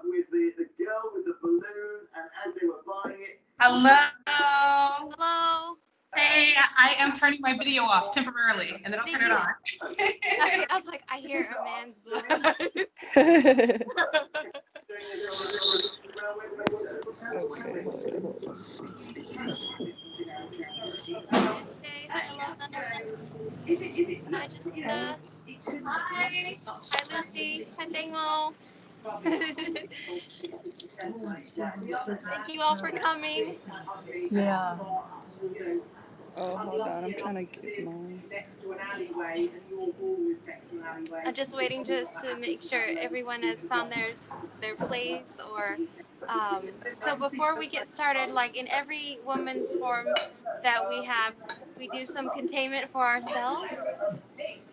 with the girl with the balloon, and as they were buying it. Hello. Hello. Hey, I am turning my video off temporarily, and then I'll turn it on. Okay, I was like, I hear a man's voice. Yesterday, hi Alana. Hi Jessica. Hi. Hi Lucy. Hi Dangmo. Thank you all for coming. Yeah. Oh, hold on. I'm trying to get mine. I'm just waiting just to make sure everyone has found their place or so before we get started, like in every woman's form that we do some containment for ourselves.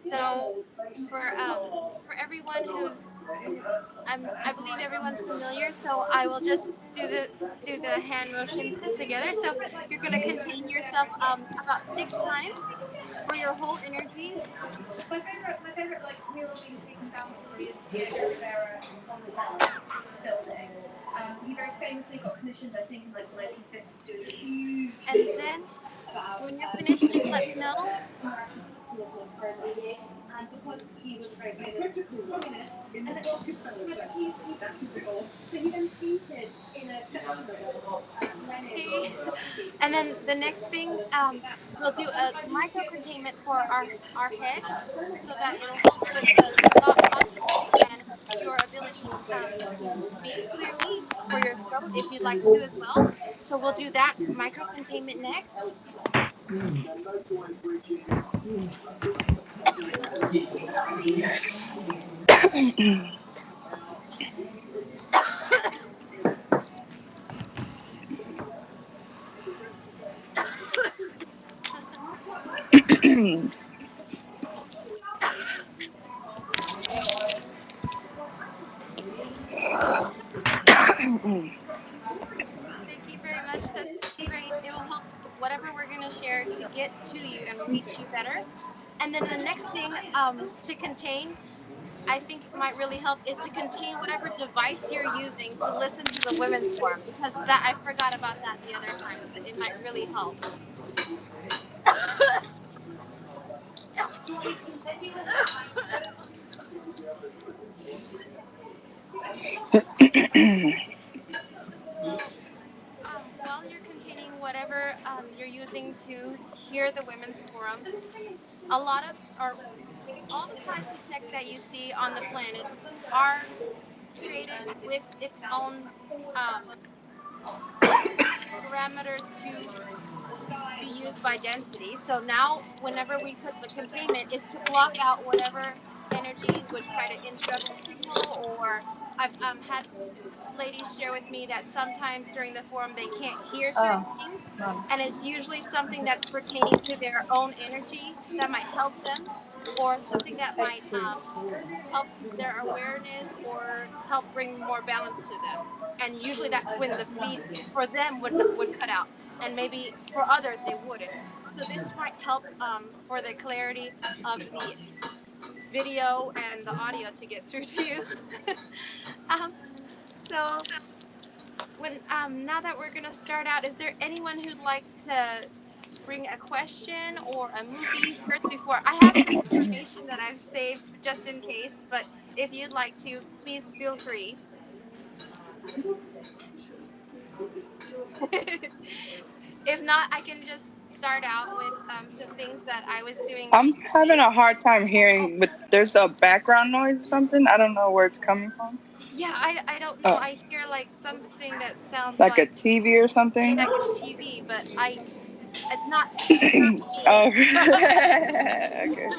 So for everyone I believe everyone's familiar, so I will just do the hand motion together. So you're gonna contain yourself about 6 times for your whole energy. My favorite like real speaking example is the Eric Rivera on the building. He very famously got commissioned, I think, in like the 1950s to do a huge. And then when you're finished, just let me know. And because he was a very famous communist, and then he then painted in a section of Lenin. Okay. And then the next thing, we'll do a micro containment for our head, so that it'll help with the thought process and your ability to speak clearly for your throat if you'd like to as well. So we'll do that micro containment next. Thank you very much. That's great. It will help whatever we're going to share to get to you and reach you better. And then the next thing to contain, I think it might really help, is to contain whatever device you're using to listen to the women's forum, because that I forgot about that the other times, but it might really help. So, while you're containing whatever you're using to hear the women's forum, a lot of, or all the types of tech that you see on the planet are created with its own parameters to be used by density. So now, whenever we put the containment, is to block out whatever energy would try to interrupt the signal. Or I've had ladies share with me that sometimes during the forum they can't hear certain things, and it's usually something that's pertaining to their own energy that might help them, or something that might help their awareness or help bring more balance to them. And usually that's when the feed for them would cut out, and maybe for others they wouldn't. So this might help for the clarity of the video and the audio to get through to you. So when now that we're gonna start out, is there anyone who'd like to bring a question or a movie first? Before I have some information that I've saved just in case, but if you'd like to, please feel free. If not, I can just start out with some things that I was doing I'm recently. having a hard time hearing, but there's a background noise or something. I don't know where it's coming from. Yeah, I don't know. I hear like something that sounds like a TV or something. like a TV, but it's not. Oh, okay.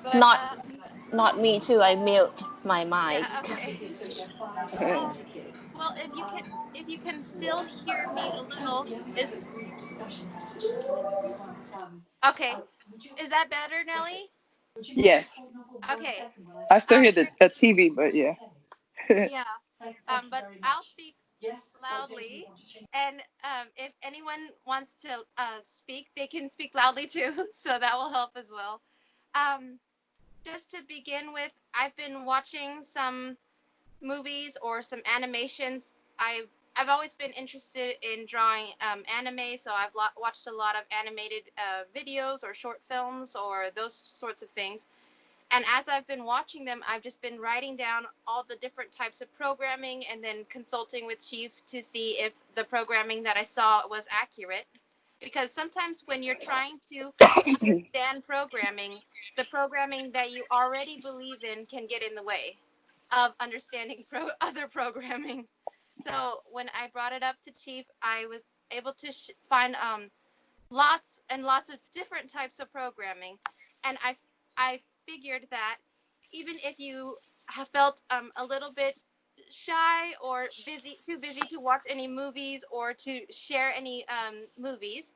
But, Not me too. I mute my mic. yeah, okay. Well, if you can still hear me a little, okay. Is that better, Nellie? Yes. Okay. I still hear the TV, but yeah. Yeah. But I'll speak loudly, and if anyone wants to speak, they can speak loudly too, so that will help as well. Just to begin with, I've been watching some movies or some animations. I've always been interested in drawing anime, so I've watched a lot of animated videos or short films or those sorts of things. And as I've been watching them, I've just been writing down all the different types of programming and then consulting with Chief to see if the programming that I saw was accurate. Because sometimes when you're trying to understand programming, the programming that you already believe in can get in the way of understanding other programming. So when I brought it up to Chief, I was able to find lots and lots of different types of programming, and I figured that even if you have felt a little bit shy or too busy to watch any movies or to share any movies,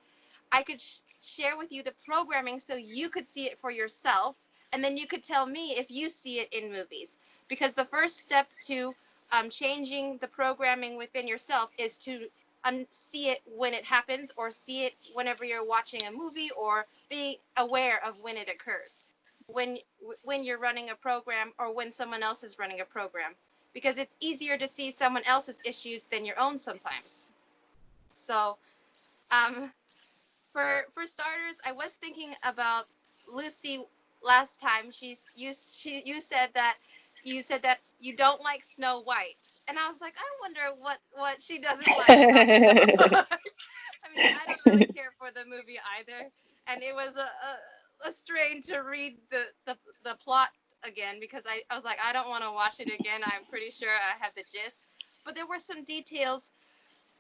I could share with you the programming so you could see it for yourself, and then you could tell me if you see it in movies. Because the first step to changing the programming within yourself is to see it when it happens, or see it whenever you're watching a movie, or be aware of when it occurs, when you're running a program or when someone else is running a program, because it's easier to see someone else's issues than your own sometimes. So um, for starters, I was thinking about Lucy last time. You said that you don't like Snow White, and I was like, I wonder what she doesn't like about Snow White. I mean, I don't really care for the movie either, and it was a strain to read the plot again, because I was like, I don't want to watch it again. I'm pretty sure I have the gist, but there were some details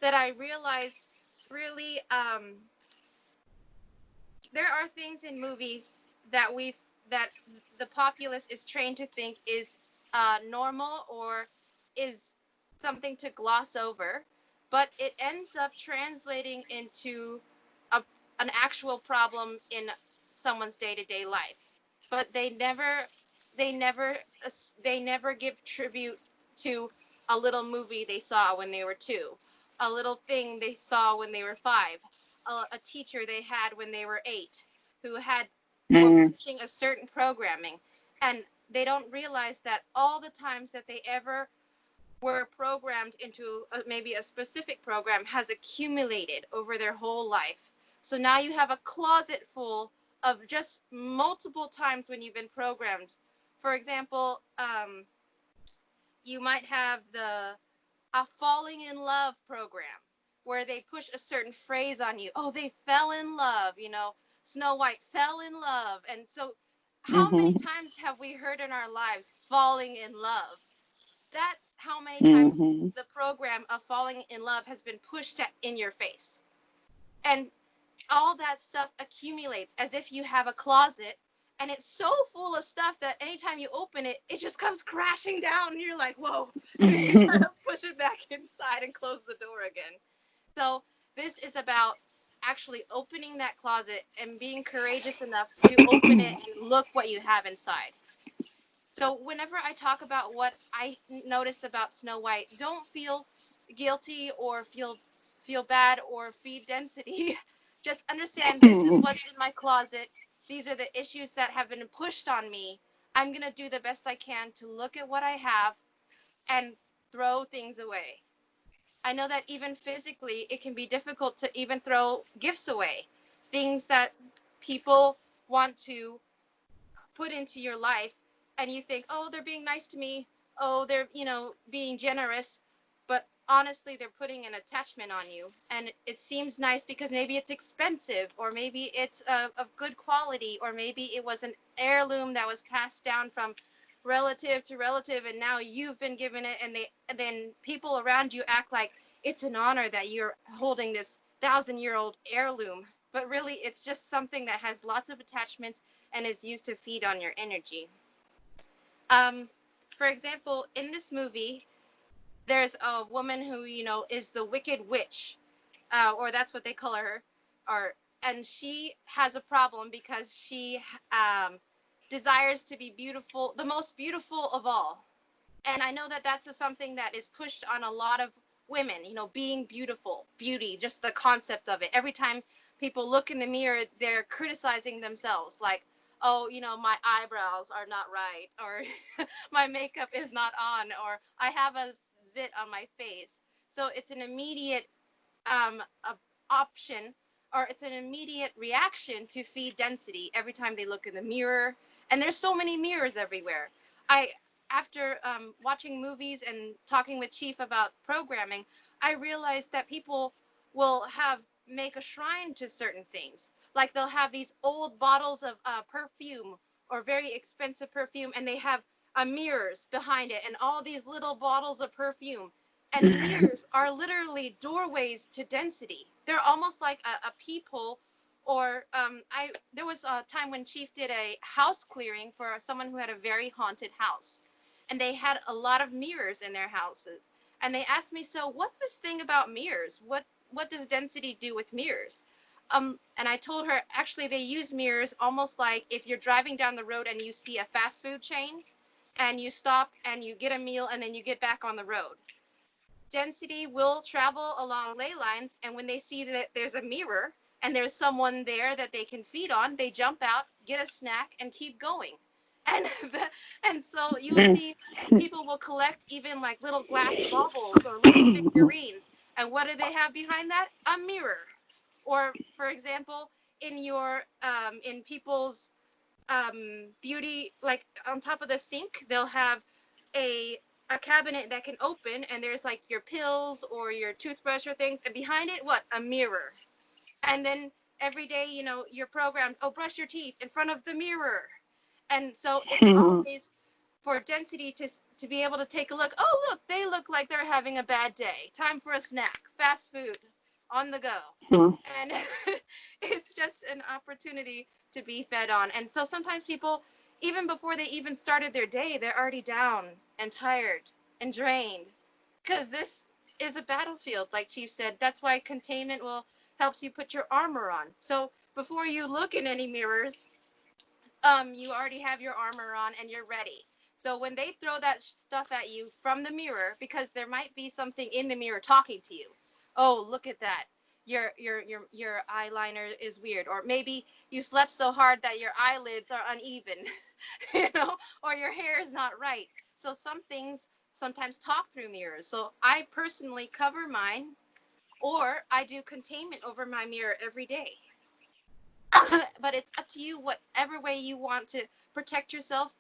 that I realized really there are things in movies that that the populace is trained to think is normal or is something to gloss over, but it ends up translating into a, an actual problem in someone's day-to-day life. But they never they never give tribute to a little movie they saw when they were 2, a little thing they saw when they were 5, a teacher they had when they were 8 who were pushing a certain programming, and they don't realize that all the times that they ever were programmed into maybe a specific program has accumulated over their whole life. So now you have a closet full of just multiple times when you've been programmed. For example, you might have a falling in love program where they push a certain phrase on you. Oh, they fell in love, Snow White fell in love. And so how many times have we heard in our lives falling in love? That's how many times the program of falling in love has been pushed in your face. And all that stuff accumulates as if you have a closet, and it's so full of stuff that anytime you open it, it just comes crashing down, and you're like, whoa, and you try to push it back inside and close the door again. So this is about actually opening that closet and being courageous enough to open it and look what you have inside. So whenever I talk about what I notice about Snow White, don't feel guilty or feel bad or feed density. Just understand this is what's in my closet. These are the issues that have been pushed on me. I'm going to do the best I can to look at what I have and throw things away. I know that even physically, it can be difficult to even throw gifts away. Things that people want to put into your life, and you think, oh, they're being nice to me, oh, they're being generous, but honestly they're putting an attachment on you, and it seems nice because maybe it's expensive, or maybe it's of good quality, or maybe it was an heirloom that was passed down from relative to relative, and now you've been given it, and then people around you act like it's an honor that you're holding this 1,000-year-old heirloom, but really it's just something that has lots of attachments and is used to feed on your energy. For example, in this movie, there's a woman who, is the Wicked Witch, or that's what they call her, and she has a problem because she desires to be beautiful, the most beautiful of all. And I know that that's something that is pushed on a lot of women, being beautiful, beauty, just the concept of it. Every time people look in the mirror, they're criticizing themselves, like, oh, my eyebrows are not right, or my makeup is not on, or I have a zit on my face. So it's an immediate option, or it's an immediate reaction to feed density every time they look in the mirror. And there's so many mirrors everywhere. I After watching movies and talking with Chief about programming, I realized that people will make a shrine to certain things. Like they'll have these old bottles of perfume, or very expensive perfume, and they have mirrors behind it, and all these little bottles of perfume. And mirrors are literally doorways to density. They're almost like a peephole. Or there was a time when Chief did a house clearing for someone who had a very haunted house, and they had a lot of mirrors in their houses. And they asked me, so what's this thing about mirrors? What does density do with mirrors? And I told her, actually, they use mirrors almost like if you're driving down the road and you see a fast food chain, and you stop and you get a meal and then you get back on the road. Density will travel along ley lines, and when they see that there's a mirror and there's someone there that they can feed on, they jump out, get a snack, and keep going. And and so you will see people will collect even like little glass baubles or little figurines, and what do they have behind that? A mirror. Or for example, in people's beauty, like on top of the sink, they'll have a cabinet that can open, and there's like your pills or your toothbrush or things, and behind it, what? A mirror. And then every day, you're programmed, oh, brush your teeth in front of the mirror. And so it's always for density to be able to take a look. Oh, look, they look like they're having a bad day. Time for a snack. Fast food on the go. And it's just an opportunity to be fed on. And so sometimes people, even before they even started their day, they're already down and tired and drained, because this is a battlefield, like Chief said. That's why containment helps you put your armor on. So before you look in any mirrors, you already have your armor on and you're ready. So when they throw that stuff at you from the mirror, because there might be something in the mirror talking to you. Oh, look at that. Your eyeliner is weird, or maybe you slept so hard that your eyelids are uneven, or your hair is not right. So some things sometimes talk through mirrors. So I personally cover mine, or I do containment over my mirror every day. But it's up to you, whatever way you want to protect yourself.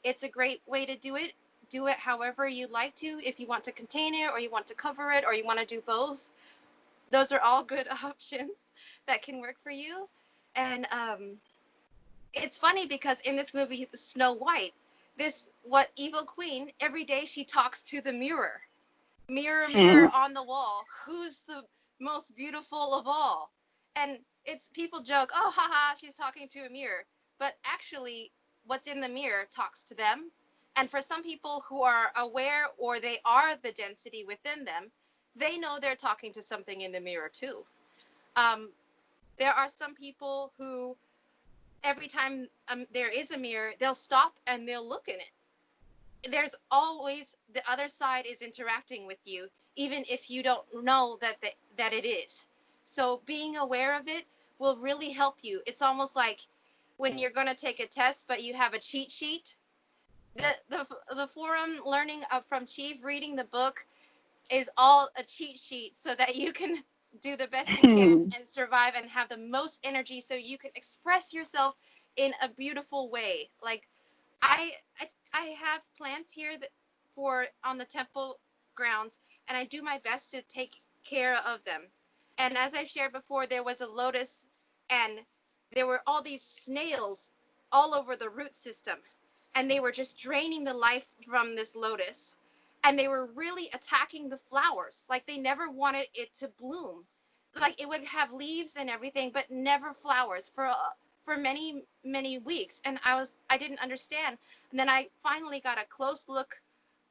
It's a great way to do it. Do it however you like to. If you want to contain it, or you want to cover it, or you want to do both, those are all good options that can work for you. And it's funny because in this movie, Snow White, what evil queen, every day she talks to the mirror. Mirror, mirror on the wall, who's the most beautiful of all? And it's people joke, oh, haha, she's talking to a mirror. But actually, what's in the mirror talks to them. And for some people who are aware, or they are the density within them, they know they're talking to something in the mirror too. There are some people who, every time there is a mirror, they'll stop and they'll look in it. There's always the other side is interacting with you, even if you don't know that it is. So being aware of it will really help you. It's almost like when you're going to take a test, but you have a cheat sheet. The forum learning from Chief, reading the book, is all a cheat sheet so that you can do the best you can and survive and have the most energy, so you can express yourself in a beautiful way. Like I have plants here on the temple grounds, and I do my best to take care of them. And as I've shared before, there was a lotus, and there were all these snails all over the root system, and they were just draining the life from this lotus. And they were really attacking the flowers. Like they never wanted it to bloom. Like it would have leaves and everything, but never flowers for many, many weeks. And I didn't understand. And then I finally got a close look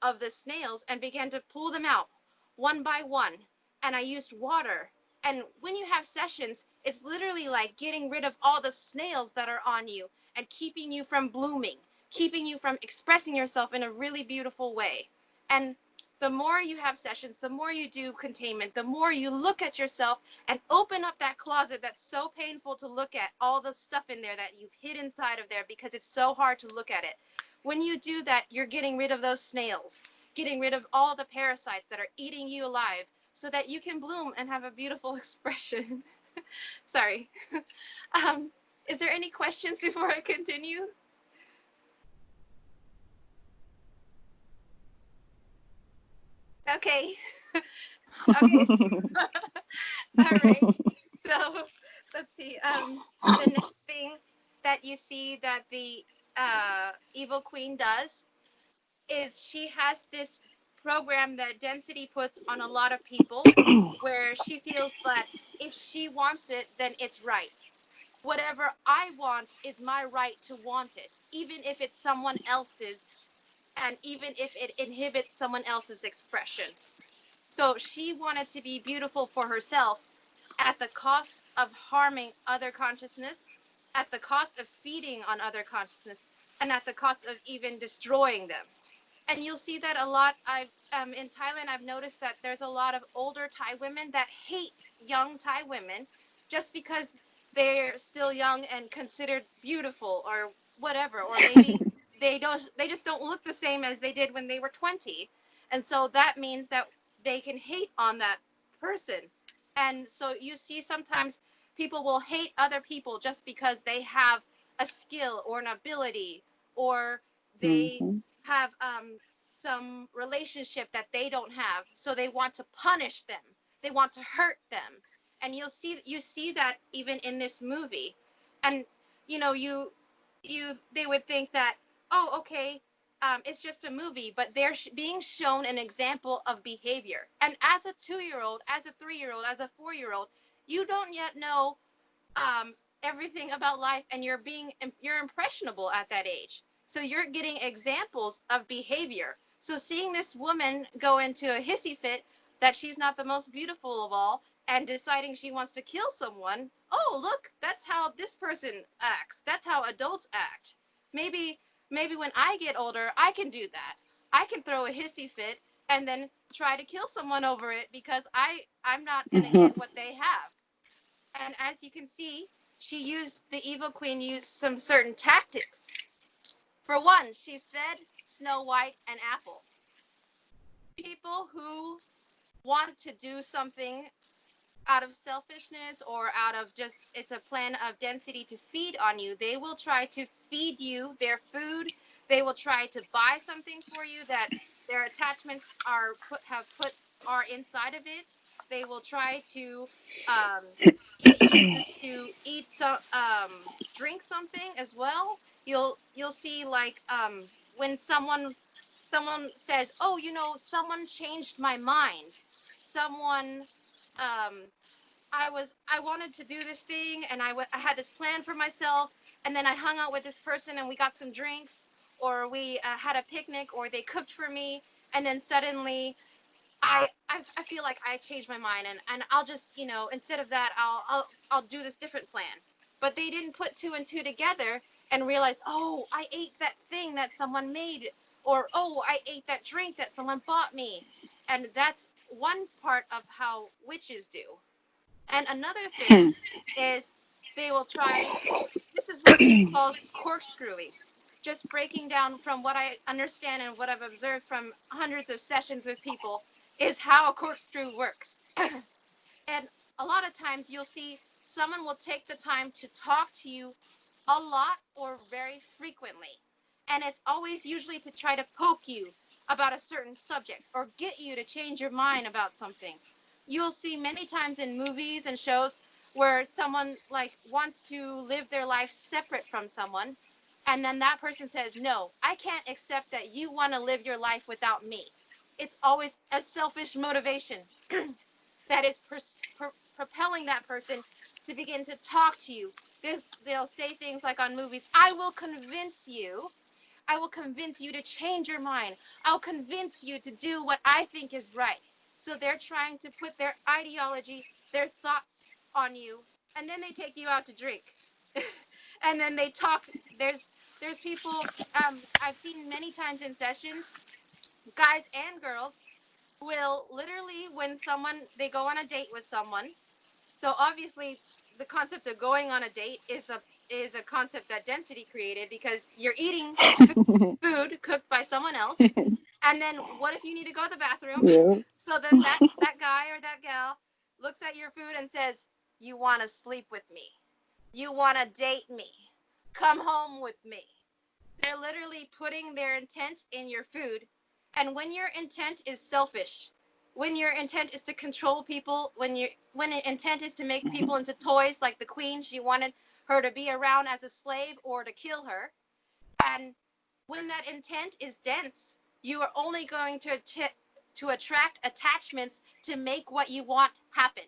of the snails and began to pull them out one by one. And I used water. And when you have sessions, it's literally like getting rid of all the snails that are on you and keeping you from blooming, keeping you from expressing yourself in a really beautiful way. And The more you have sessions, the more you do containment, the more you look at yourself and open up that closet that's so painful to look at, all the stuff in there that you've hid inside of there because it's so hard to look at it. When you do that, you're getting rid of those snails, getting rid of all the parasites that are eating you alive so that you can bloom and have a beautiful expression. Sorry. um, is there any questions before I continue? Okay. Okay. All right. So let's see. The next thing that you see that the evil queen does is she has this program that density puts on a lot of people where she feels that if she wants it, then it's right. Whatever I want is my right to want it, even if it's someone else's and even if it inhibits someone else's expression. So she wanted to be beautiful for herself at the cost of harming other consciousness, at the cost of feeding on other consciousness, and at the cost of even destroying them. And you'll see that a lot. In Thailand, I've noticed that there's a lot of older Thai women that hate young Thai women just because they're still young and considered beautiful or whatever, or maybe they just don't look the same as they did when they were 20. And so that means that they can hate on that person. And so you see sometimes people will hate other people just because they have a skill or an ability, or they have some relationship that they don't have, so they want to punish them, they want to hurt them. And you see that even in this movie. And they would think that, oh, okay, it's just a movie, but they're being shown an example of behavior. And as a 2-year-old, as a 3-year-old, as a 4-year-old, you don't yet know everything about life, and you're impressionable at that age. So you're getting examples of behavior. So seeing this woman go into a hissy fit that she's not the most beautiful of all and deciding she wants to kill someone, oh, look, that's how this person acts. That's how adults act. Maybe when I get older, I can do that. I can throw a hissy fit and then try to kill someone over it because I'm not going to get what they have. And as you can see, the evil queen used some certain tactics. For one, she fed Snow White an apple. People who want to do something out of selfishness or out of just, it's a plan of density to feed on you, they will try to feed you their food. They will try to buy something for you that their attachments are inside of it. They will try to get you to eat some, drink something as well. You'll see, like, when someone says, oh, someone changed my mind. Someone, I wanted to do this thing, and I had this plan for myself, and then I hung out with this person and we got some drinks, or we had a picnic, or they cooked for me, and then suddenly I feel like I changed my mind, and I'll just, instead of that, I'll do this different plan. But they didn't put two and two together and realize, oh, I ate that thing that someone made, or oh, I ate that drink that someone bought me. And that's one part of how witches do. And another thing is they will try, this is what she calls corkscrewing. Just breaking down from what I understand and what I've observed from hundreds of sessions with people is how a corkscrew works. And a lot of times you'll see someone will take the time to talk to you a lot or very frequently. And it's always usually to try to poke you about a certain subject or get you to change your mind about something. You'll see many times in movies and shows where someone like wants to live their life separate from someone. And then that person says, no, I can't accept that you want to live your life without me. It's always a selfish motivation that is propelling that person to begin to talk to you. They'll say things like on movies, I will convince you to change your mind. I'll convince you to do what I think is right. So they're trying to put their ideology, their thoughts on you, and then they take you out to drink. And then they talk. There's people I've seen many times in sessions, guys and girls, will literally, when they go on a date with someone. So obviously, the concept of going on a date is a concept that density created, because you're eating food cooked by someone else, and then what if you need to go to the bathroom? Yeah. So then that guy or that gal looks at your food and says, "You want to sleep with me? You want to date me? Come home with me." They're literally putting their intent in your food. And when your intent is selfish, when your intent is to control people, when your intent is to make people into toys, like the queen, she wanted her to be around as a slave or to kill her. And when that intent is dense, you are only going to attract attachments to make what you want happen.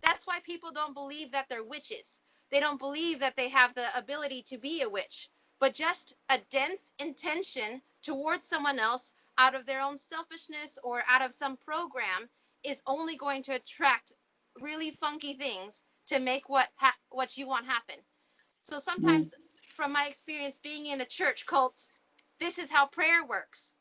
That's why people don't believe that they're witches. They don't believe that they have the ability to be a witch. But just a dense intention towards someone else out of their own selfishness or out of some program is only going to attract really funky things to make what you want happen. So sometimes, from my experience being in a church cult, this is how prayer works.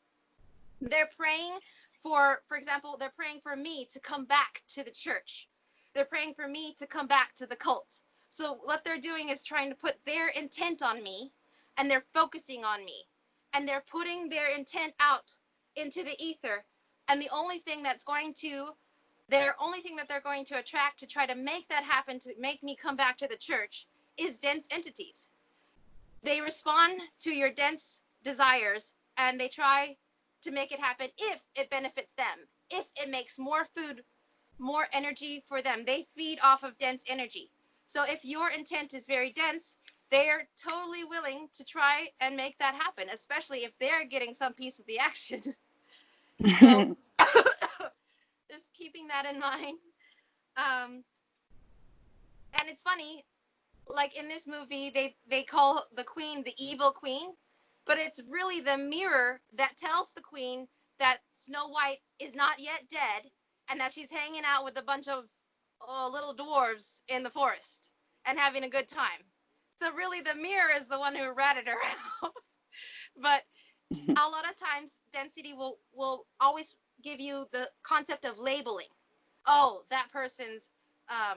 They're praying for example, they're praying for me to come back to the church. They're praying for me to come back to the cult. So what they're doing is trying to put their intent on me, and they're focusing on me, and they're putting their intent out into the ether. And the only thing that they're going to attract to try to make that happen, to make me come back to the church, is dense entities. They respond to your dense desires, and they try to make it happen if it benefits them, if it makes more food, more energy for them. They feed off of dense energy. So if your intent is very dense, they're totally willing to try and make that happen, especially if they're getting some piece of the action. So just keeping that in mind. And it's funny, like in this movie, they call the queen the evil queen, but it's really the mirror that tells the queen that Snow White is not yet dead, and that she's hanging out with a bunch of little dwarves in the forest and having a good time. So really, the mirror is the one who ratted her out. But a lot of times, density will always give you the concept of labeling. Oh, that person's a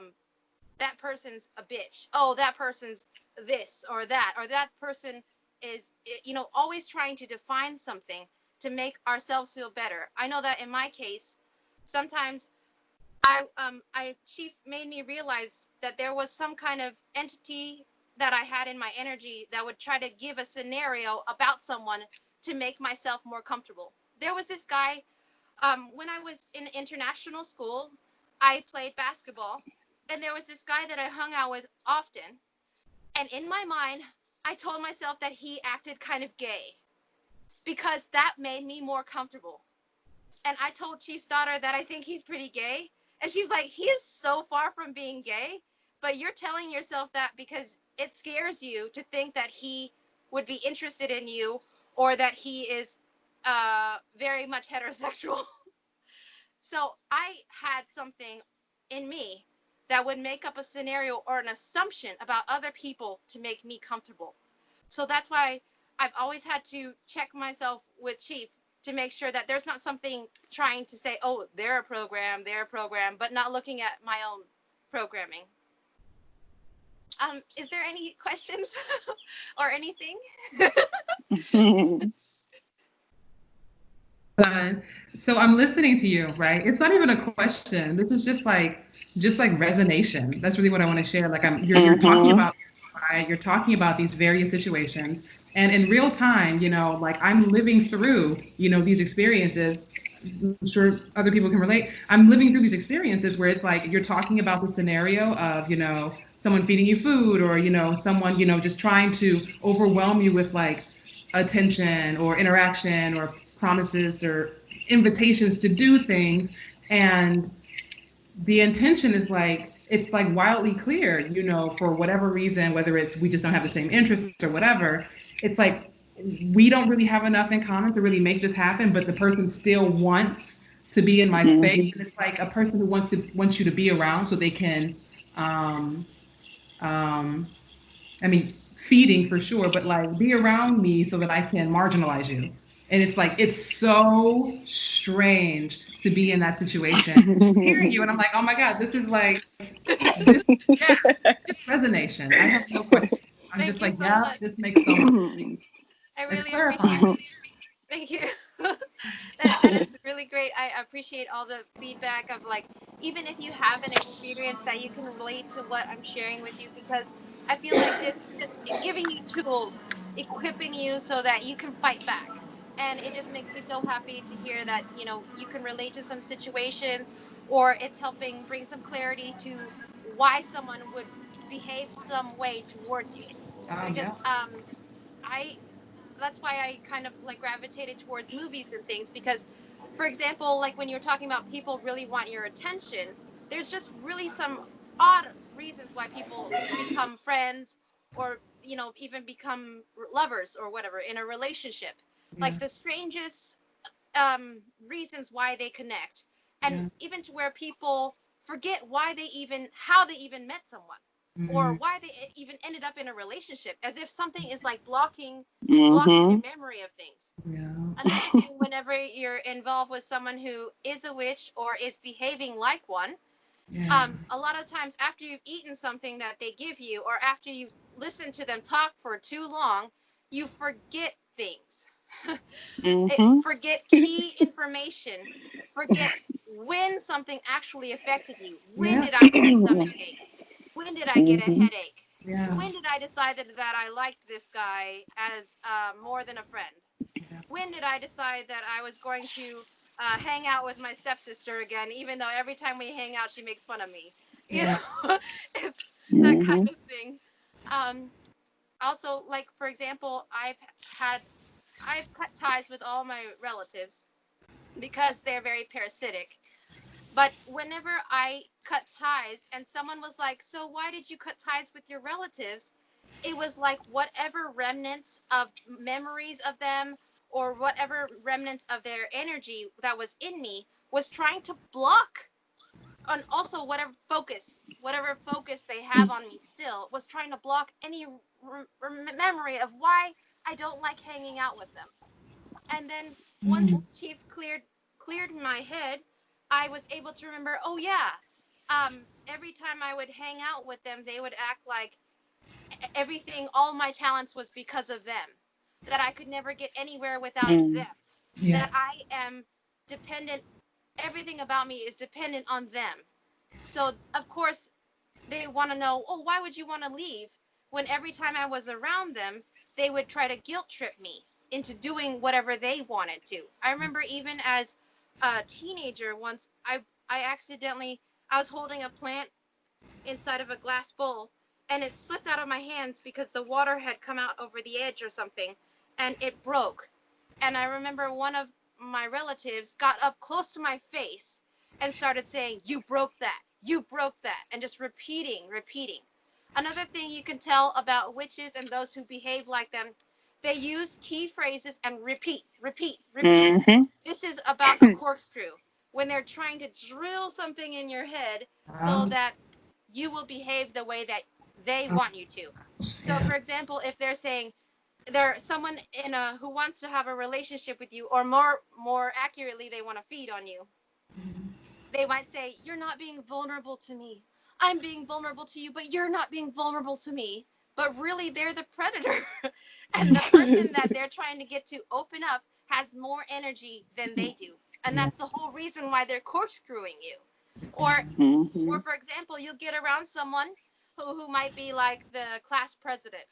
bitch. Oh, that person's this or that person is, always trying to define something to make ourselves feel better. I know that in my case, sometimes Chief made me realize that there was some kind of entity that I had in my energy that would try to give a scenario about someone to make myself more comfortable. There was this guy, when I was in international school, I played basketball, and there was this guy that I hung out with often. And in my mind, I told myself that he acted kind of gay because that made me more comfortable. And I told Chief's daughter that I think he's pretty gay. And she's like, he is so far from being gay, but you're telling yourself that because it scares you to think that he would be interested in you, or that he is very much heterosexual. So I had something in me that would make up a scenario or an assumption about other people to make me comfortable. So that's why I've always had to check myself with Chief to make sure that there's not something trying to say, oh, they're a program, but not looking at my own programming. Is there any questions or anything? So I'm listening to you, right? It's not even a question. This is just like resonation. That's really what I want to share. Like you're talking about, right? You're talking about these various situations, and in real time, like I'm living through, these experiences. I'm sure other people can relate. I'm living through these experiences where it's like you're talking about the scenario of, someone feeding you food, or, someone, just trying to overwhelm you with like attention or interaction or promises or invitations to do things. And the intention is like, it's like wildly clear, for whatever reason, whether it's we just don't have the same interests or whatever, it's like we don't really have enough in common to really make this happen, but the person still wants to be in my space. And it's like a person who wants you to be around so they can feeding for sure, but like be around me so that I can marginalize you. And it's like, it's so strange to be in that situation. Hearing you, and I'm like, oh my God, this is like, this, yeah, just resonation. I have no question. I'm Thank just you like, so yeah, much. this makes so much. I It's really appreciate clarifying. Thank you. That is really great. I appreciate all the feedback of like, even if you have an experience that you can relate to what I'm sharing with you, because I feel like this is just giving you tools, equipping you so that you can fight back. And it just makes me so happy to hear that, you know, you can relate to some situations, or it's helping bring some clarity to why someone would behave some way towards you. Because Yeah. I that's why I kind of like gravitated towards movies and things, because for example, like when you're talking about people really want your attention, there's just really some odd reasons why people become friends, or you know, even become lovers or whatever in a relationship, Yeah. like the strangest reasons why they connect, and Yeah. even to where people forget why they even how they even met someone, or Mm, why they even ended up in a relationship, as if something is like blocking Mm-hmm. their memory of things. yeah. Another thing, whenever you're involved with someone who is a witch or is behaving like one, Yeah. a lot of times after you've eaten something that they give you, or after you've listened to them talk for too long, you forget things. Mm-hmm. Forget key information, forget when something actually affected you. When Yeah. did I get a stomach ache? When did I get a Mm-hmm. headache? Yeah. When did I decide that I liked this guy as more than a friend? Yeah. When did I decide that I was going to hang out with my stepsister again, even though every time we hang out, she makes fun of me? You Yeah. know, it's that kind Mm-hmm. of thing. Um, Also, like for example, had I've cut ties with all my relatives because they're very parasitic. But whenever I cut ties and someone was like, "So why did you cut ties with your relatives?" It was like whatever remnants of memories of them, or whatever remnants of their energy that was in me was trying to block, and also whatever focus they have on me still was trying to block any memory of why I don't like hanging out with them. And then Mm, once Chief cleared my head, I was able to remember, oh yeah, every time I would hang out with them, they would act like everything, all my talents was because of them, that I could never get anywhere without them, yeah. that I am dependent, everything about me is dependent on them. So of course they want to know, oh, why would you want to leave, when every time I was around them, they would try to guilt trip me into doing whatever they wanted to. I remember even as a teenager once, I accidentally, I was holding a plant inside of a glass bowl, and it slipped out of my hands because the water had come out over the edge or something, and it broke. And I remember one of my relatives got up close to my face and started saying, "You broke that. You broke that." And just repeating. Another thing you can tell about witches and those who behave like them, they use key phrases and repeat. Mm-hmm. This is about a corkscrew, when they're trying to drill something in your head so Um, that you will behave the way that they want you to. So, yeah. for example, if they're saying, they're someone in a who wants to have a relationship with you, or more accurately, they want to feed on you, they might say, "You're not being vulnerable to me. I'm being vulnerable to you, but you're not being vulnerable to me." But really, they're the predator. And the person that they're trying to get to open up has more energy than they do. And Yeah. that's the whole reason why they're corkscrewing you. Or for example, you'll get around someone who might be like the class president.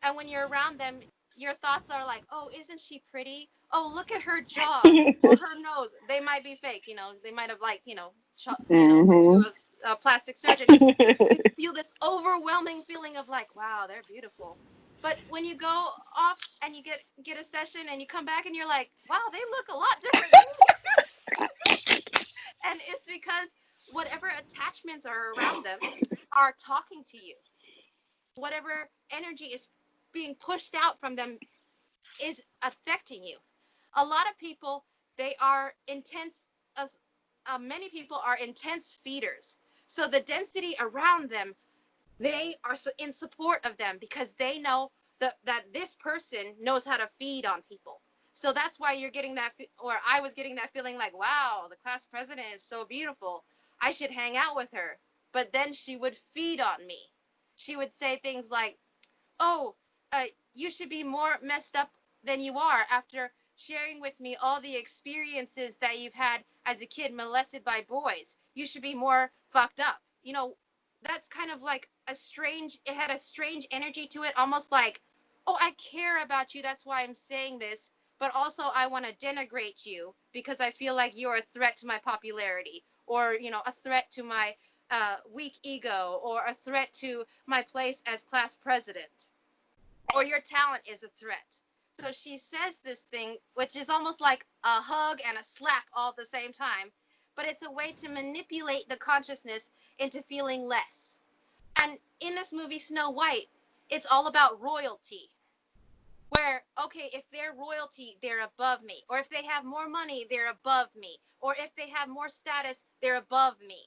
And when you're around them, your thoughts are like, "Oh, isn't she pretty? Oh, look at her jaw or her nose." They might be fake, you know, they might have like, went to Mm-hmm. a plastic surgeon. You feel this overwhelming feeling of like, "Wow, they're beautiful." But when you go off and you get a session and you come back and you're like, "Wow, they look a lot different than me." And it's because whatever attachments are around them are talking to you. Whatever energy is being pushed out from them is affecting you. A lot of people, they are intense, many people are intense feeders. So the density around them, they are in support of them because they know that this person knows how to feed on people. So that's why you're getting that, or I was getting that feeling like, wow, the class president is so beautiful. I should hang out with her. But then she would feed on me. She would say things like, oh, you should be more messed up than you are after sharing with me all the experiences that you've had as a kid molested by boys. You should be more fucked up. You know, that's kind of like it had a strange energy to it, almost like, oh, I care about you. That's why I'm saying this. But also, I want to denigrate you because I feel like you're a threat to my popularity, or, you know, a threat to my weak ego, or a threat to my place as class president, or your talent is a threat. So she says this thing, which is almost like a hug and a slap all at the same time, but it's a way to manipulate the consciousness into feeling less. And in this movie, Snow White, it's all about royalty. Where, okay, if they're royalty, they're above me. Or if they have more money, they're above me. Or if they have more status, they're above me.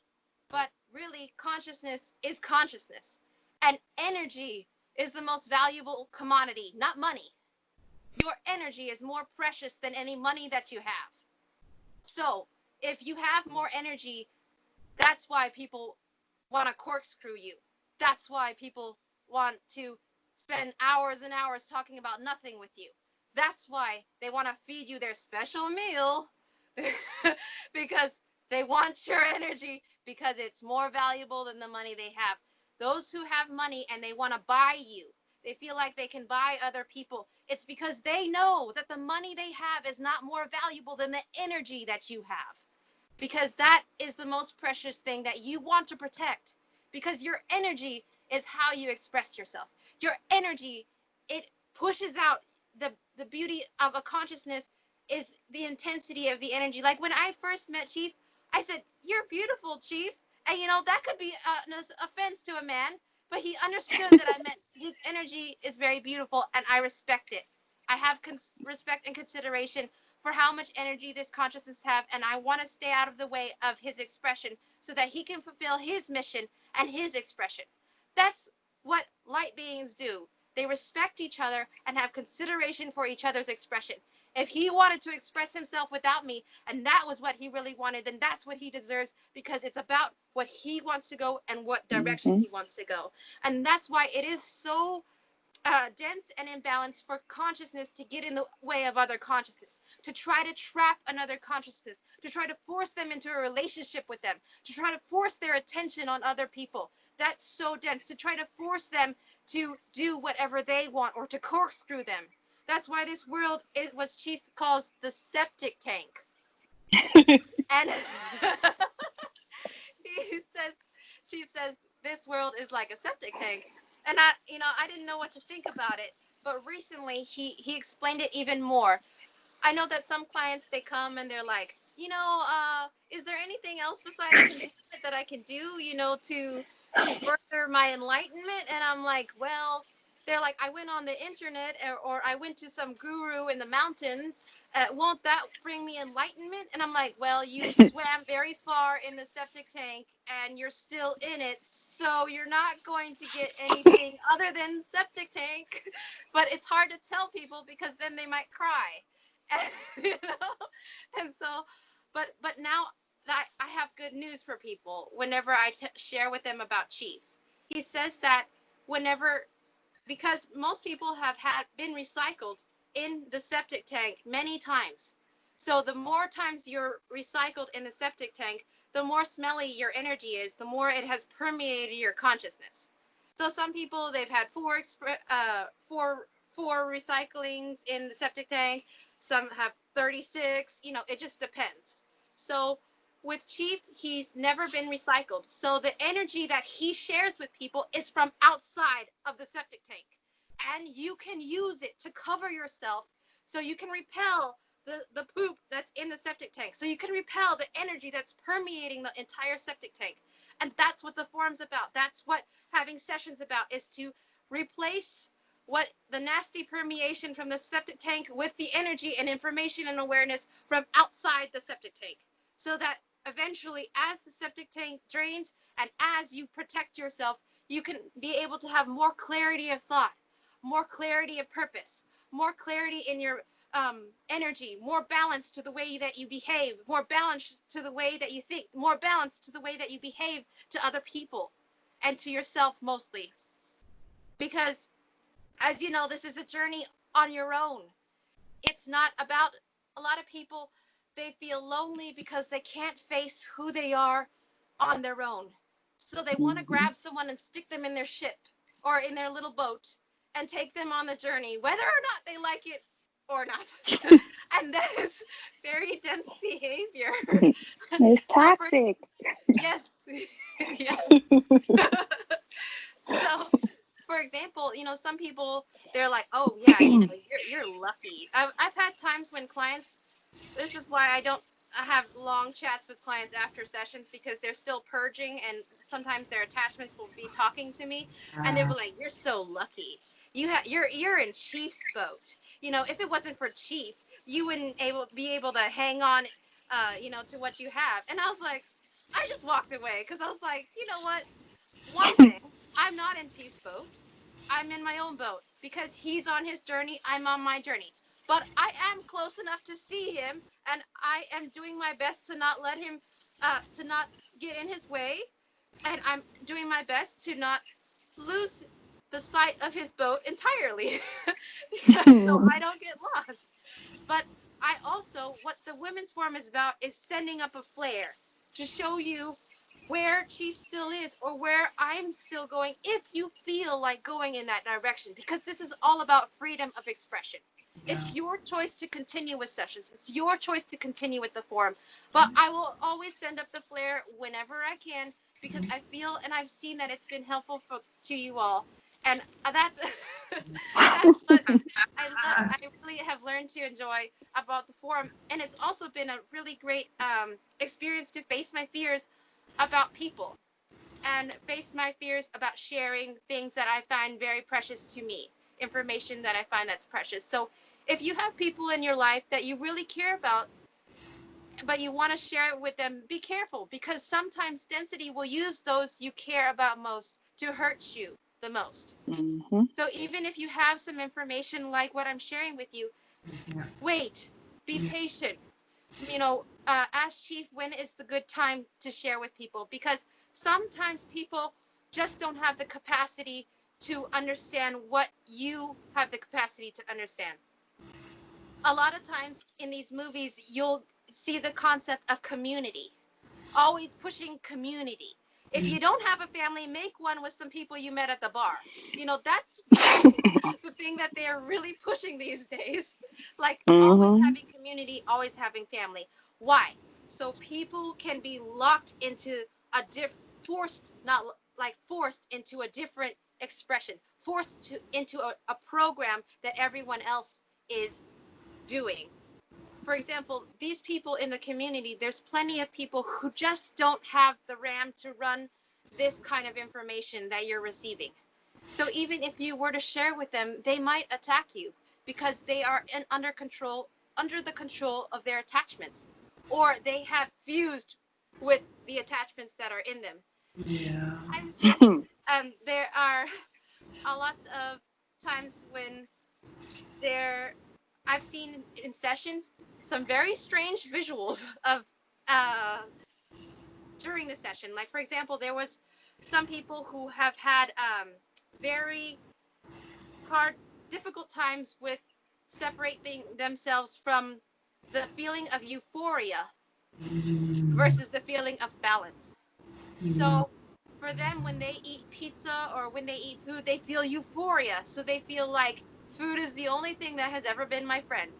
But really, consciousness is consciousness. And energy is the most valuable commodity, not money. Your energy is more precious than any money that you have. So if you have more energy, that's why people want to corkscrew you. That's why people want to spend hours and hours talking about nothing with you. That's why they want to feed you their special meal because they want your energy, because it's more valuable than the money they have. Those who have money and they want to buy you, they feel like they can buy other people. It's because they know that the money they have is not more valuable than the energy that you have. Because that is the most precious thing that you want to protect. Because your energy is how you express yourself. Your energy, it pushes out the beauty of a consciousness is the intensity of the energy. Like when I first met Chief, I said, "You're beautiful, Chief." And you know, that could be an offense to a man, but he understood that I meant his energy is very beautiful and I respect it. I have respect and consideration for how much energy this consciousness have, and I want to stay out of the way of his expression so that he can fulfill his mission and his expression. That's what light beings do. They respect each other and have consideration for each other's expression. If he wanted to express himself without me, and that was what he really wanted, then that's what he deserves, because it's about what he wants to go and what direction he wants to go. And that's why it is so dense and imbalanced for consciousness to get in the way of other consciousness, to try to trap another consciousness, to try to force them into a relationship with them, to try to force their attention on other people. That's so dense, to try to force them to do whatever they want or to corkscrew them. That's why this world is what Chief calls the septic tank. And Chief says, this world is like a septic tank. And I didn't know what to think about it. But recently he explained it even more. I know that some clients, they come and they're like, is there anything else besides containment that I can do, to further my enlightenment? And I'm like, well, they're like, I went on the internet, or I went to some guru in the mountains. Won't that bring me enlightenment? And I'm like, well, you swam very far in the septic tank and you're still in it. So you're not going to get anything other than septic tank. But it's hard to tell people because then they might cry. And so, but now that I have good news for people whenever I share with them about Chief. He says that because most people have been recycled in the septic tank many times. So the more times you're recycled in the septic tank, the more smelly your energy is, the more it has permeated your consciousness. So some people, they've had four recyclings in the septic tank. Some have 36, it just depends. So with Chief, he's never been recycled. So the energy that he shares with people is from outside of the septic tank. And you can use it to cover yourself so you can repel the poop that's in the septic tank. So you can repel the energy that's permeating the entire septic tank. And that's what the forum's about. That's what having sessions about, is to replace what the nasty permeation from the septic tank with the energy and information and awareness from outside the septic tank. So that eventually, as the septic tank drains and as you protect yourself, you can be able to have more clarity of thought, more clarity of purpose, more clarity in your energy, more balance to the way that you behave, more balance to the way that you think, more balance to the way that you behave to other people and to yourself mostly. Because, as you know, this is a journey on your own. It's not about, a lot of people, they feel lonely because they can't face who they are on their own. So they want to grab someone and stick them in their ship or in their little boat and take them on the journey, whether or not they like it or not. And that is very dense behavior. It's toxic. Yes. Yeah. So, for example, you know, some people, they're like, oh yeah, you know, you're lucky. I've had times when clients, this is why I have long chats with clients after sessions, because they're still purging and sometimes their attachments will be talking to me and they'll be like, you're so lucky. You're in Chief's boat. You know, if it wasn't for Chief, you wouldn't be able to hang on, you know, to what you have. And I was like, I just walked away because I was like, you know what? One thing, I'm not in Chief's boat. I'm in my own boat because he's on his journey. I'm on my journey. But I am close enough to see him, and I am doing my best to not let him, to not get in his way. And I'm doing my best to not lose the sight of his boat entirely so I don't get lost. But I also, what the women's forum is about is sending up a flare to show you where Chief still is or where I'm still going if you feel like going in that direction, because this is all about freedom of expression. It's your choice to continue with sessions. It's your choice to continue with the forum. But I will always send up the flare whenever I can because I feel and I've seen that it's been helpful to you all. And that's that's what I really have learned to enjoy about the forum. And it's also been a really great experience to face my fears about people and face my fears about sharing things that I find very precious to me, information that I find that's precious. So if you have people in your life that you really care about, but you want to share it with them, be careful, because sometimes density will use those you care about most to hurt you the most. So even if you have some information like what I'm sharing with you, wait, be patient. You know, ask Chief when is the good time to share with people, because sometimes people just don't have the capacity to understand what you have the capacity to understand. A lot of times in these movies, you'll see the concept of community, always pushing community. If you don't have a family, make one with some people you met at the bar. You know, that's the thing that they're really pushing these days. Like always having community, always having family. Why? So people can be locked into a forced into a different expression, into a program that everyone else is doing. For example, these people in the community, there's plenty of people who just don't have the RAM to run this kind of information that you're receiving. So even if you were to share with them, they might attack you because they are under the control of their attachments, or they have fused with the attachments that are in them. Yeah. There are a lot of times when I've seen in sessions some very strange visuals of during the session. Like, for example, there was some people who have had very hard, difficult times with separating themselves from the feeling of euphoria versus the feeling of balance. So for them, when they eat pizza or when they eat food, they feel euphoria. So they feel like food is the only thing that has ever been my friend.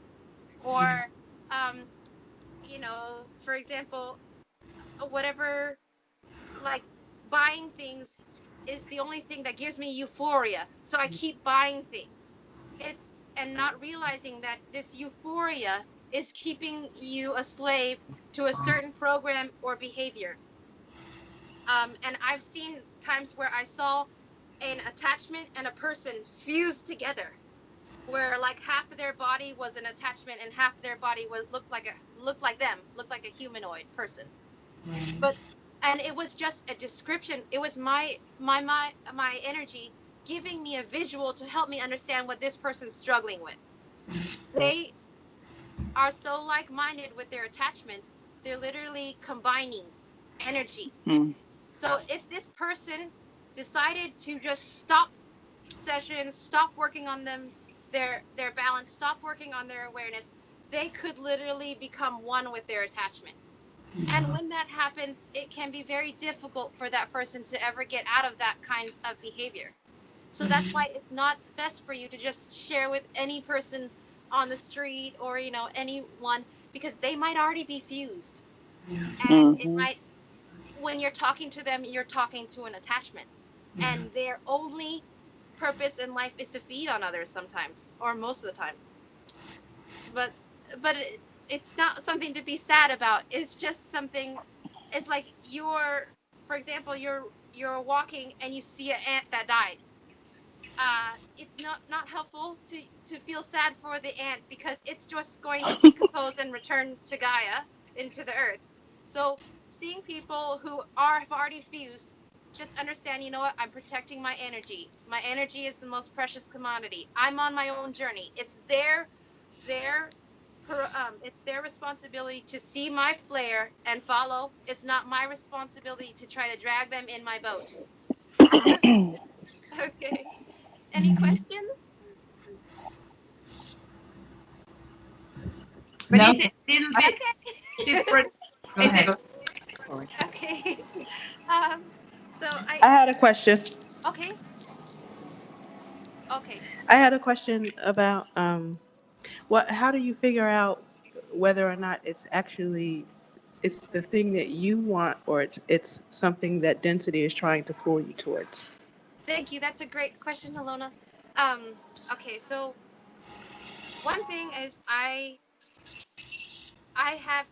Or, you know, for example, whatever, like buying things is the only thing that gives me euphoria. So I keep buying things. And not realizing that this euphoria is keeping you a slave to a certain program or behavior. And I've seen times where I saw an attachment and a person fused together, where like half of their body was an attachment and half of their body looked like a humanoid person. And it was just a description. It was my energy giving me a visual to help me understand what this person's struggling with. They are so like-minded with their attachments, they're literally combining energy. Mm. So if this person decided to just stop sessions, stop working on their balance, stop working on their awareness, they could literally become one with their attachment. And when that happens, it can be very difficult for that person to ever get out of that kind of behavior. So that's why it's not best for you to just share with any person on the street or, anyone, because they might already be fused. And it Mm-hmm. might, when you're talking to them, you're talking to an attachment. And their only purpose in life is to feed on others sometimes, or most of the time. But it's not something to be sad about. It's just something. It's like for example, you're walking and you see an ant that died. It's not helpful to feel sad for the ant, because it's just going to decompose and return to Gaia, into the earth. So seeing people who have already fused, just understand, you know what, I'm protecting my energy. My energy is the most precious commodity. I'm on my own journey. It's their it's their responsibility to see my flare and follow. It's not my responsibility to try to drag them in my boat. Okay. Any questions? But No. is it a little bit Okay. different? Go Is it ahead. Okay. Um. So I had a question. Okay. Okay. I had a question about what. How do you figure out whether or not it's the thing that you want, or it's something that density is trying to pull you towards? Thank you. That's a great question, Alona. Okay. So one thing is I have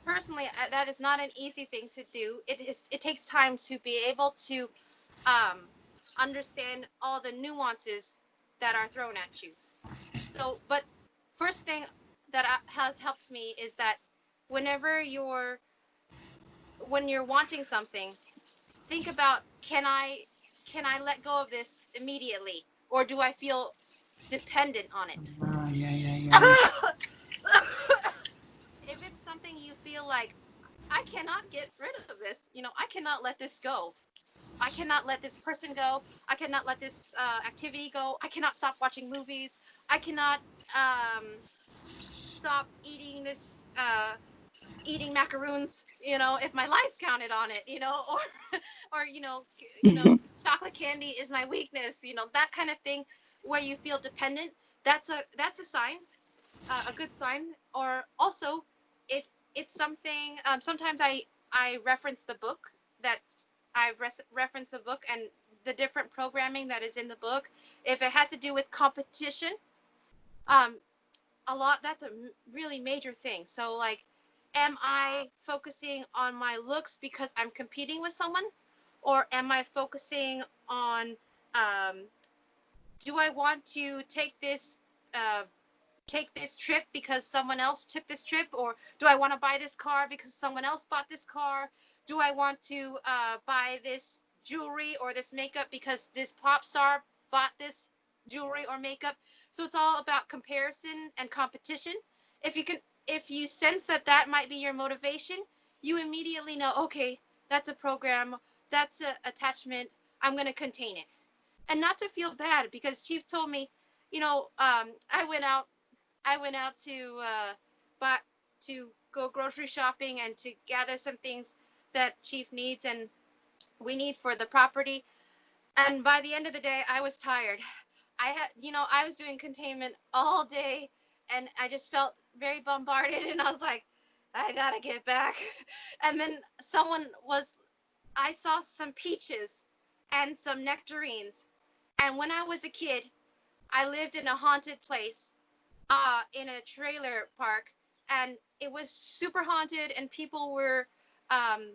personally, that is not an easy thing to do. It takes time to be able to um understand all the nuances that are thrown at you. So, but first thing that has helped me is that whenever when you're wanting something, think about, can I let go of this immediately, or do I feel dependent on it? Yeah. If it's something you feel like, I cannot get rid of this, I cannot let this go. I cannot let this person go. I cannot let this activity go. I cannot stop watching movies. I cannot stop eating eating macaroons, if my life counted on it, or chocolate candy is my weakness, that kind of thing, where you feel dependent. That's a sign, a good sign. Or also, if it's something, sometimes I reference the book that reference the book and the different programming that is in the book. If it has to do with competition, um, a lot, that's a really major thing. So like, am I focusing on my looks because I'm competing with someone, or am I focusing on, um, do I want to uh, take this trip because someone else took this trip, or do I want to buy this car because someone else bought this car? Do I want to buy this jewelry or this makeup because this pop star bought this jewelry or makeup? So it's all about comparison and competition. If you sense that might be your motivation, you immediately know, okay, that's a program, that's a attachment, I'm going to contain it. And not to feel bad, because Chief told me, I went out to buy, to go grocery shopping and to gather some things that Chief needs and we need for the property. And by the end of the day, I was tired. I was doing containment all day, and I just felt very bombarded. And I was like, I gotta get back. And then I saw some peaches and some nectarines. And when I was a kid, I lived in a haunted place, in a trailer park, and it was super haunted. And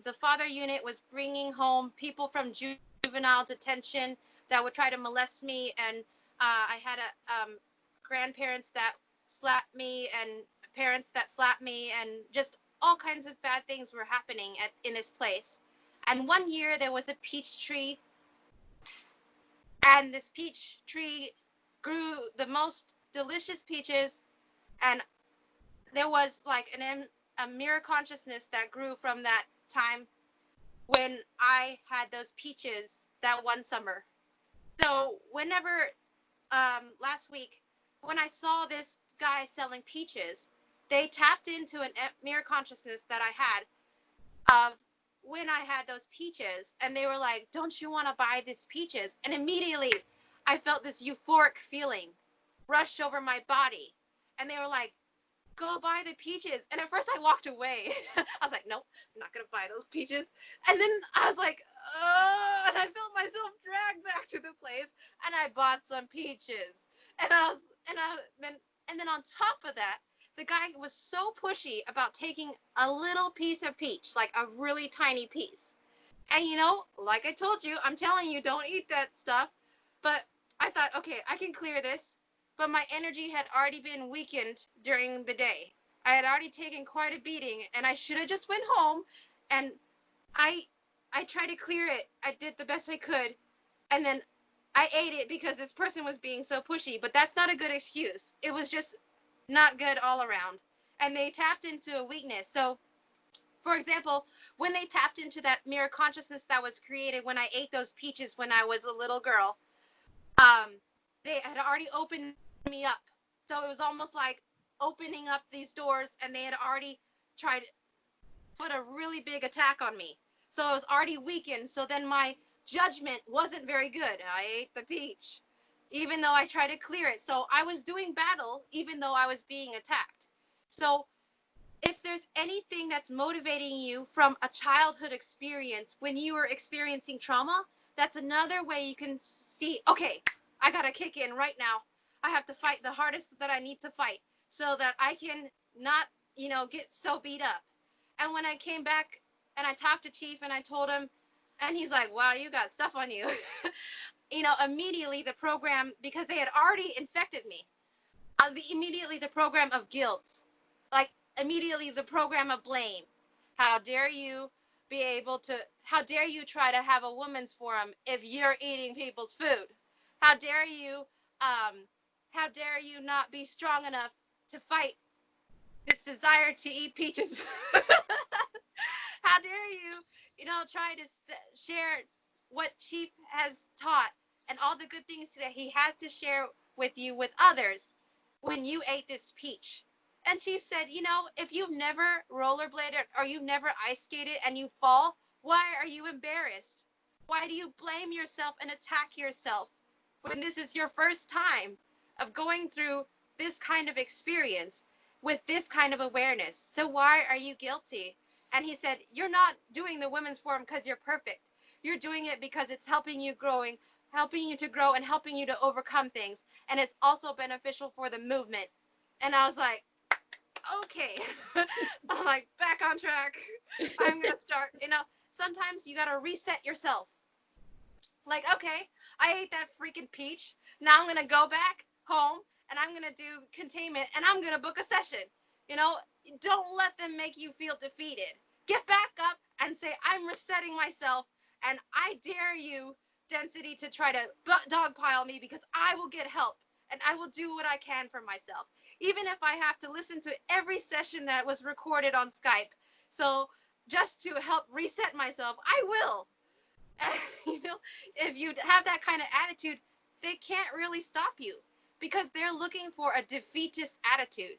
the father unit was bringing home people from juvenile detention that would try to molest me, and I had grandparents that slapped me and parents that slapped me, and just all kinds of bad things were happening in this place. And one year there was a peach tree, and this peach tree grew the most delicious peaches, and there was like a mirror consciousness that grew from that time when I had those peaches that one summer. So whenever last week when I saw this guy selling peaches, they tapped into an mirror consciousness that I had of when I had those peaches, and they were like, "Don't you want to buy these peaches?" And immediately, I felt this euphoric feeling rush over my body, and they were like, "Go buy the peaches." And at first, I walked away. I was like, "Nope, I'm not gonna buy those peaches." And then I was like, "Oh!" And I felt myself drag back to the place, and I bought some peaches. And I was, and then on top of that, the guy was so pushy about taking a little piece of peach, like a really tiny piece. And you know, like I told you, I'm telling you, don't eat that stuff. But I thought, okay, I can clear this. But my energy had already been weakened during the day. I had already taken quite a beating, and I should have just went home. And I, I tried to clear it. I did the best I could, and then I ate it because this person was being so pushy. But that's not a good excuse. It was just not good all around. And they tapped into a weakness. So, for example, when they tapped into that mirror consciousness that was created when I ate those peaches when I was a little girl, um, they had already opened me up. So it was almost like opening up these doors, and they had already tried to put a really big attack on me. So I was already weakened. So then my judgment wasn't very good. I ate the peach, even though I tried to clear it. So I was doing battle, even though I was being attacked. So if there's anything that's motivating you from a childhood experience when you were experiencing trauma, that's another way you can see, okay, I got to kick in right now. I have to fight the hardest that I need to fight so that I can not, get so beat up. And when I came back and I talked to Chief and I told him, and he's like, wow, you got stuff on you. Immediately the program, because they had already infected me, immediately the program of guilt, like immediately the program of blame. How dare you how dare you try to have a women's forum if you're eating people's food? How dare you, how dare you not be strong enough to fight this desire to eat peaches? How dare you, try to share what Chief has taught and all the good things that he has to share with you with others when you ate this peach? And Chief said, if you've never rollerbladed or you've never ice skated and you fall, why are you embarrassed? Why do you blame yourself and attack yourself when this is your first time of going through this kind of experience with this kind of awareness? So why are you guilty? And he said, you're not doing the women's forum because you're perfect. You're doing it because it's helping you to grow and helping you to overcome things. And it's also beneficial for the movement. And I was like, okay. I'm like, back on track. I'm going to start, sometimes you got to reset yourself. Like, okay, I ate that freaking peach. Now I'm going to go back home and I'm going to do containment and I'm going to book a session. Don't let them make you feel defeated. Get back up and say, I'm resetting myself and I dare you, density, to try to dogpile me because I will get help and I will do what I can for myself. Even if I have to listen to every session that was recorded on Skype. So just to help reset myself, I will. If you have that kind of attitude, they can't really stop you because they're looking for a defeatist attitude.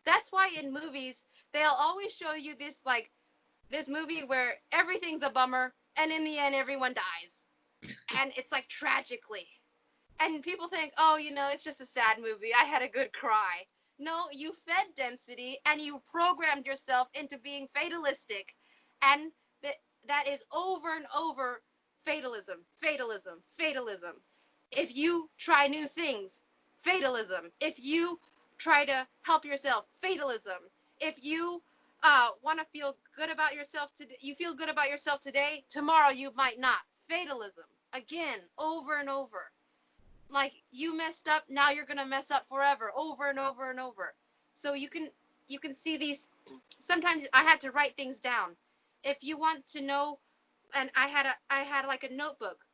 That's why in movies, they'll always show you this movie where everything's a bummer and in the end, everyone dies. And it's like tragically. And people think, oh, it's just a sad movie. I had a good cry. No, you fed density and you programmed yourself into being fatalistic. And that is over and over fatalism, fatalism, fatalism. If you try new things, fatalism. If you try to help yourself, fatalism. If you want to feel good about yourself today, you feel good about yourself today, tomorrow you might not. Fatalism. Again, over and over. Like, you messed up, now you're going to mess up forever, over and over and over. So you can see these. Sometimes I had to write things down. If you want to know, and I had like a notebook.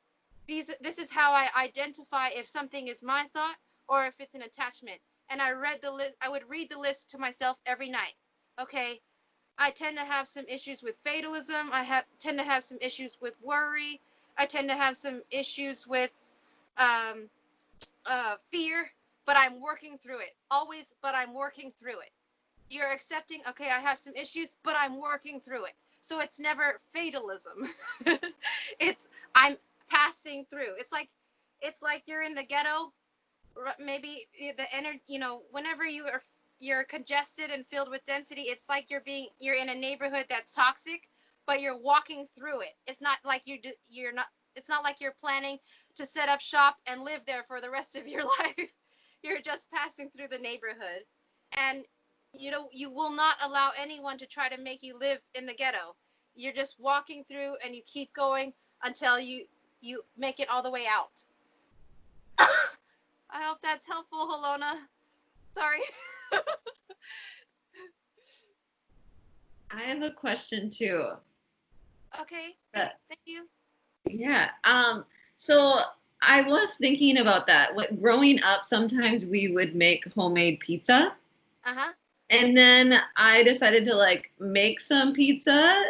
This is how I identify if something is my thought or if it's an attachment. and I read the list. I would read the list to myself every night. Okay, I tend to have some issues with fatalism. Tend to have some issues with worry. I tend to have some issues with fear, but I'm working through it. Always, but I'm working through it. You're accepting, okay, I have some issues, but I'm working through it. So it's never fatalism. It's I'm passing through. It's like you're in the ghetto. Maybe the energy, whenever you're congested and filled with density, it's like you're in a neighborhood that's toxic, but you're walking through it. It's not like you're not. It's not like you're planning to set up shop and live there for the rest of your life. You're just passing through the neighborhood, and you will not allow anyone to try to make you live in the ghetto. You're just walking through, and you keep going until you make it all the way out. I hope that's helpful, Helona. Sorry. I have a question too. Okay. But, Thank you. yeah. So I was thinking about that. Growing up, sometimes we would make homemade pizza. Uh-huh. And then I decided to like make some pizza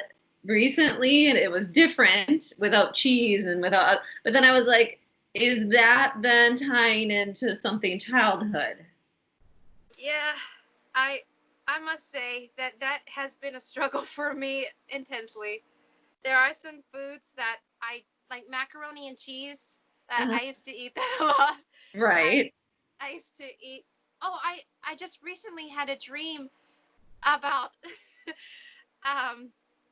recently, and it was different without cheese and without, but then I was like, is that then tying into something childhood? Yeah. I must say that has been a struggle for me intensely. There are some foods that I like, macaroni and cheese, that I used to eat that a lot. Right. I used to eat. Oh, I just recently had a dream about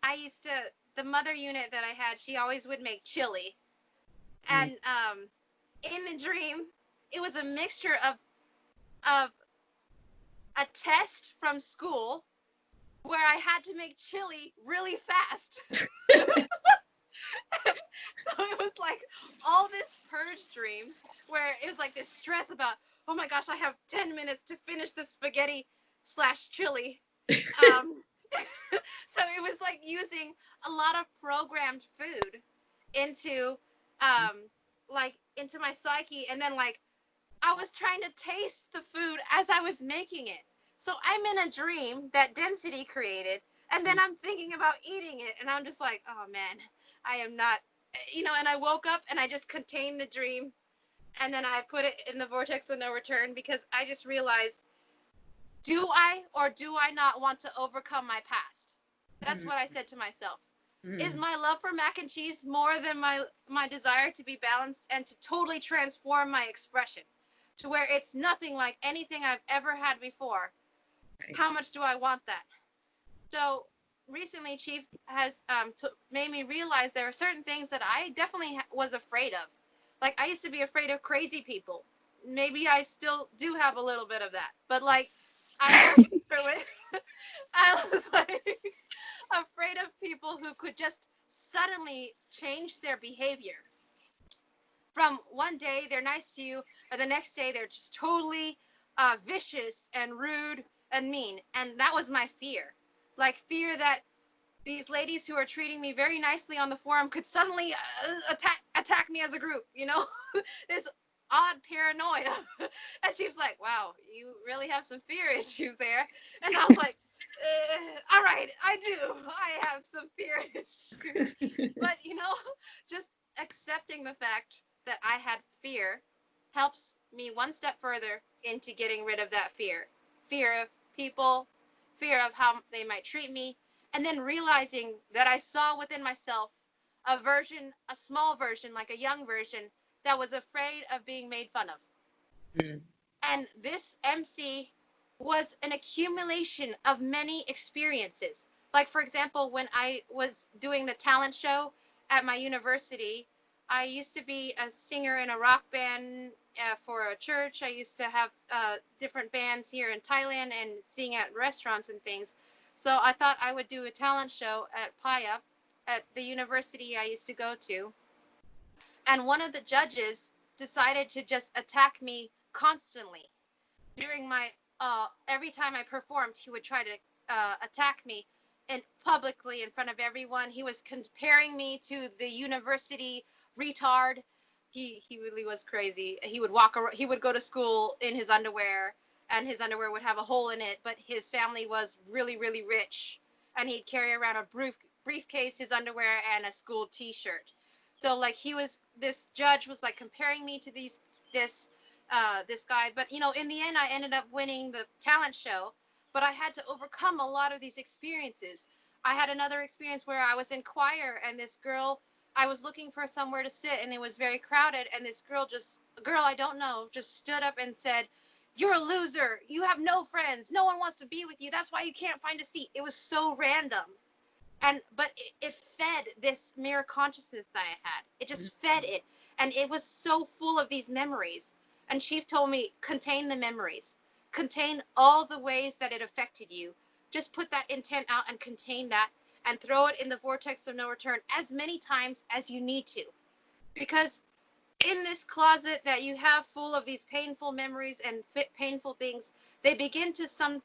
I used to, the mother unit that I had, she always would make chili. And in the dream, it was a mixture of a test from school where I had to make chili really fast. So it was like all this purge dream where it was like this stress about, oh my gosh, I have 10 minutes to finish the spaghetti / chili. So it was like using a lot of programmed food into into my psyche, and then like I was trying to taste the food as I was making it. So I'm in a dream that density created, and then I'm thinking about eating it, and I'm just like, oh man, I am not, and I woke up and I just contained the dream, and then I put it in the vortex of no return, because I just realized, do I or do I not want to overcome my past? That's what I said to myself. Is my love for mac and cheese more than my desire to be balanced and to totally transform my expression to where it's nothing like anything I've ever had before? Right. How much do I want that? So recently, Chief has made me realize there are certain things that I definitely was afraid of. Like, I used to be afraid of crazy people. Maybe I still do have a little bit of that, but like, I'm working through it. I was like afraid of people who could just suddenly change their behavior. From one day they're nice to you, or the next day they're just totally vicious and rude and mean. And that was my fear. Like, fear that these ladies who are treating me very nicely on the forum could suddenly attack me as a group, this odd paranoia. And she was like, wow, you really have some fear issues there. And I was like, all right, I do. I have some fear issues. But, just accepting the fact that I had fear helps me one step further into getting rid of that fear. Fear of people, fear of how they might treat me, and then realizing that I saw within myself a small version, like a young version, that was afraid of being made fun of. And this MC was an accumulation of many experiences. Like, for example, when I was doing the talent show at my university, I used to be a singer in a rock band for a church. I used to have different bands here in Thailand and sing at restaurants and things. So I thought I would do a talent show at Paya, at the university I used to go to. And one of the judges decided to just attack me constantly. During my, every time I performed, he would try to attack me, and publicly in front of everyone. He was comparing me to the university retard. He really was crazy. He would go to school in his underwear and his underwear would have a hole in it, but his family was really, really rich, and he'd carry around a briefcase, his underwear, and a school T-shirt. So like this judge was like comparing me to this guy, but in the end I ended up winning the talent show, but I had to overcome a lot of these experiences. I had another experience where I was in choir, and this girl, I was looking for somewhere to sit, and it was very crowded, and this girl, a girl I don't know, just stood up and said, "You're a loser. You have no friends. No one wants to be with you. That's why you can't find a seat." It was so random. But it fed this mirror consciousness that I had. It just fed it. And it was so full of these memories. And Chief told me, contain the memories. Contain all the ways that it affected you. Just put that intent out and contain that and throw it in the vortex of no return as many times as you need to. Because in this closet that you have full of these painful memories and painful things, they begin to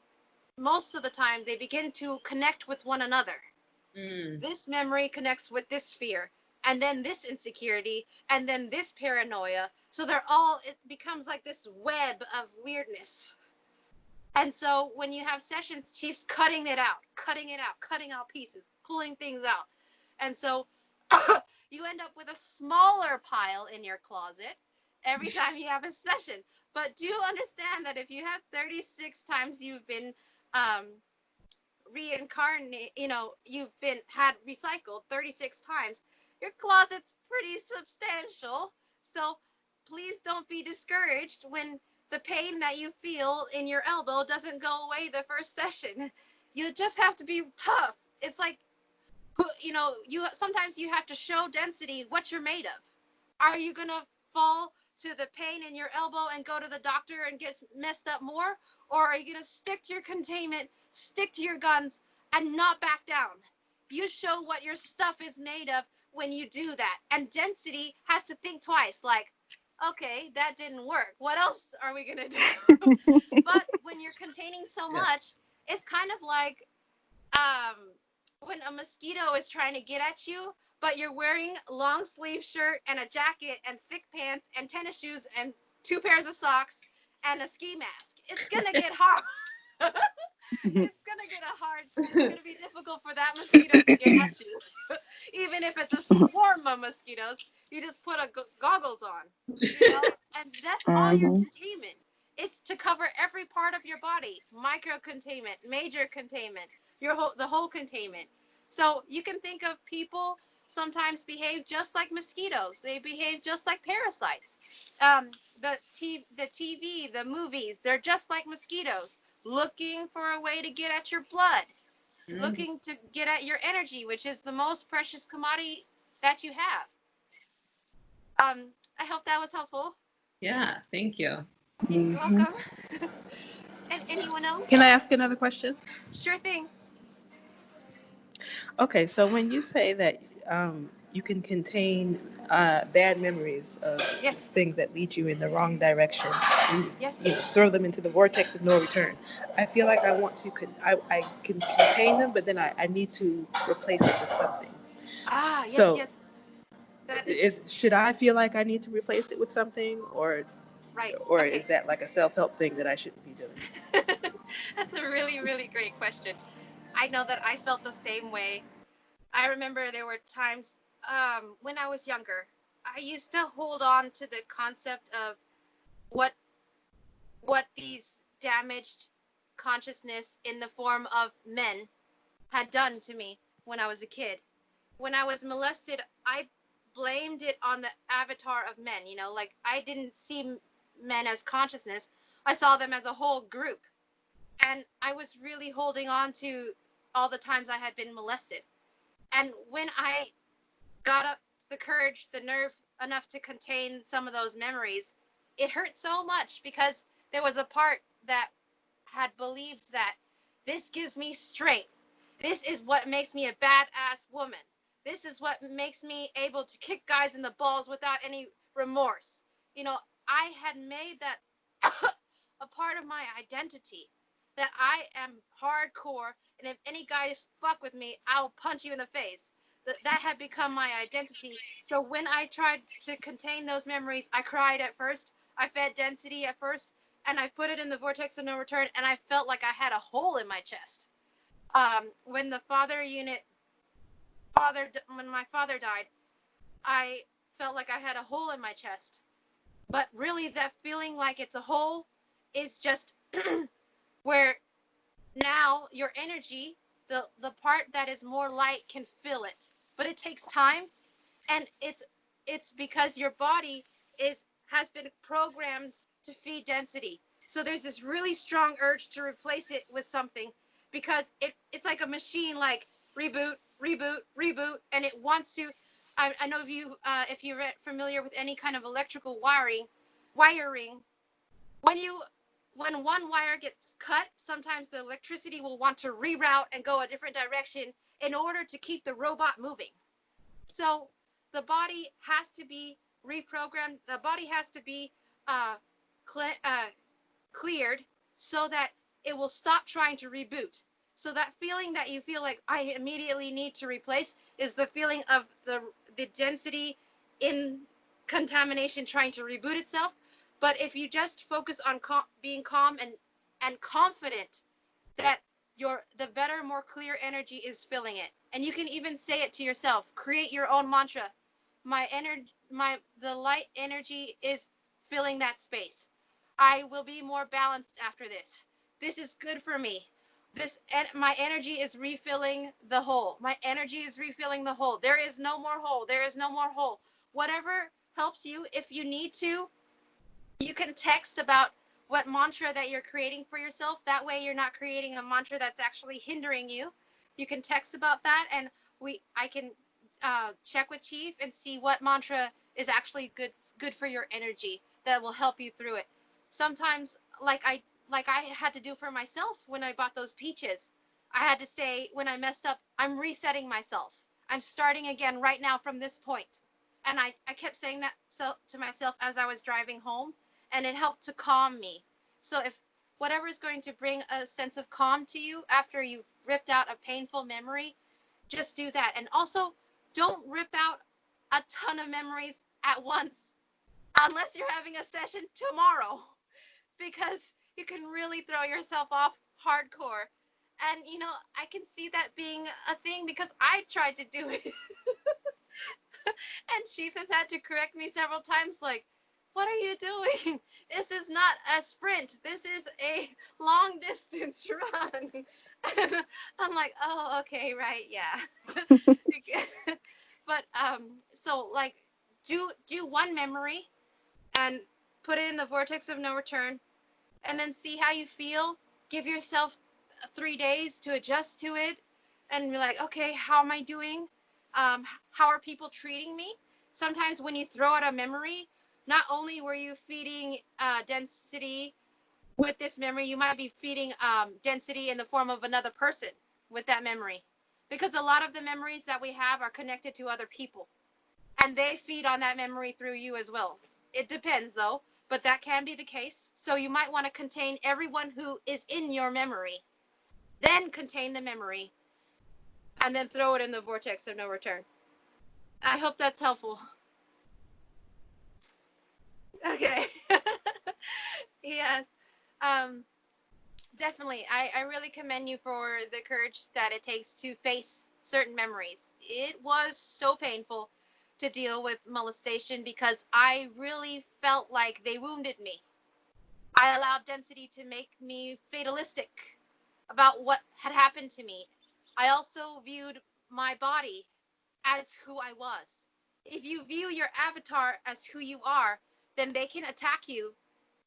most of the time, they begin to connect with one another. This memory connects with this fear, and then this insecurity, and then this paranoia. So it becomes like this web of weirdness. And so when you have sessions, Chief's cutting out pieces, pulling things out. And so you end up with a smaller pile in your closet every time you have a session. But do understand that if you have 36 times you've been reincarnate, you've been had recycled 36 times, your closet's pretty substantial. So please don't be discouraged when the pain that you feel in your elbow doesn't go away the first session. You just have to be tough. It's like, sometimes you have to show density what you're made of. Are you gonna fall to the pain in your elbow and go to the doctor and get messed up more? Or are you gonna stick to your containment, stick to your guns, and not back down? You show what your stuff is made of when you do that. And density has to think twice, like, okay, that didn't work. What else are we gonna do? But when you're containing so much, it's kind of like when a mosquito is trying to get at you, but you're wearing a long sleeve shirt and a jacket and thick pants and tennis shoes and 2 pairs of socks and a ski mask. It's gonna get hard. It's gonna be difficult for that mosquito to get at you. Even if it's a swarm of mosquitoes, you just put goggles on, and that's all your containment. It's to cover every part of your body: micro containment, major containment, the whole containment. So you can think of people sometimes behave just like mosquitoes. They behave just like parasites. The TV, the movies, they're just like mosquitoes, looking for a way to get at your blood, looking to get at your energy, which is the most precious commodity that you have. I hope that was helpful. Yeah, thank you. You're welcome. And anyone else? Can I ask another question? Sure thing. Okay, so when you say that you can contain bad memories of things that lead you in the wrong direction, and throw them into the vortex of no return, I feel like I want to, I can contain them, but then I need to replace it with something. Yes. Should I feel like I need to replace it with something, or is that like a self-help thing that I shouldn't be doing? That's a really, really great question. I know that I felt the same way. I remember there were times when I was younger, I used to hold on to the concept of what these damaged consciousness in the form of men had done to me when I was a kid. When I was molested, I blamed it on the avatar of men, like I didn't see men as consciousness. I saw them as a whole group. And I was really holding on to all the times I had been molested. And when I got up the courage, the nerve enough to contain some of those memories, it hurt so much because there was a part that had believed that this gives me strength. This is what makes me a badass woman. This is what makes me able to kick guys in the balls without any remorse. I had made that a part of my identity, that I am hardcore, and if any guy fuck with me, I'll punch you in the face. That had become my identity. So when I tried to contain those memories, I cried at first, I fed density at first, and I put it in the vortex of no return, and I felt like I had a hole in my chest. When the when my father died, I felt like I had a hole in my chest. But really, that feeling like it's a hole is just where now your energy, the part that is more light, can fill it. But it takes time, and it's because your body has been programmed to feed density. So there's this really strong urge to replace it with something, because it's like a machine, like reboot, reboot, reboot, and it wants to. I know if you're familiar with any kind of electrical wiring, when one wire gets cut, sometimes the electricity will want to reroute and go a different direction in order to keep the robot moving. So the body has to be reprogrammed. The body has to be cleared so that it will stop trying to reboot. So that feeling that you feel like I immediately need to replace is the feeling of the density in contamination trying to reboot itself. But if you just focus on being calm and confident that the better, more clear energy is filling it. And you can even say it to yourself. Create your own mantra. The light energy is filling that space. I will be more balanced after this. This is good for me. My energy is refilling the hole. My energy is refilling the hole. There is no more hole. There is no more hole. Whatever helps you. If you need to, you can text about what mantra that you're creating for yourself. That way you're not creating a mantra that's actually hindering you. You can text about that, and I can check with Chief and see what mantra is actually good for your energy that will help you through it. Sometimes, like I had to do for myself when I bought those peaches, I had to say, when I messed up, I'm resetting myself. I'm starting again right now from this point. And I kept saying that to myself as I was driving home, and it helped to calm me. So if whatever is going to bring a sense of calm to you after you've ripped out a painful memory, just do that. And also, don't rip out a ton of memories at once unless you're having a session tomorrow, because you can really throw yourself off hardcore. And I can see that being a thing because I tried to do it. And Chief has had to correct me several times, like, what are you doing? This is not a sprint. This is a long distance run. And I'm like, oh, okay, right, yeah. But so like, do one memory and put it in the vortex of no return, and then see how you feel. Give yourself 3 days to adjust to it, and be like, okay, how am I doing? How are people treating me? Sometimes when you throw out a memory, not only were you feeding density with this memory, you might be feeding density in the form of another person with that memory. Because a lot of the memories that we have are connected to other people, and they feed on that memory through you as well. It depends, though, but that can be the case. So you might want to contain everyone who is in your memory, then contain the memory, and then throw it in the vortex of no return. I hope that's helpful. Okay. Yes. Definitely. I really commend you for the courage that it takes to face certain memories. It was so painful to deal with molestation because I really felt like they wounded me. I allowed density to make me fatalistic about what had happened to me. I also viewed my body as who I was. If you view your avatar as who you are, then they can attack you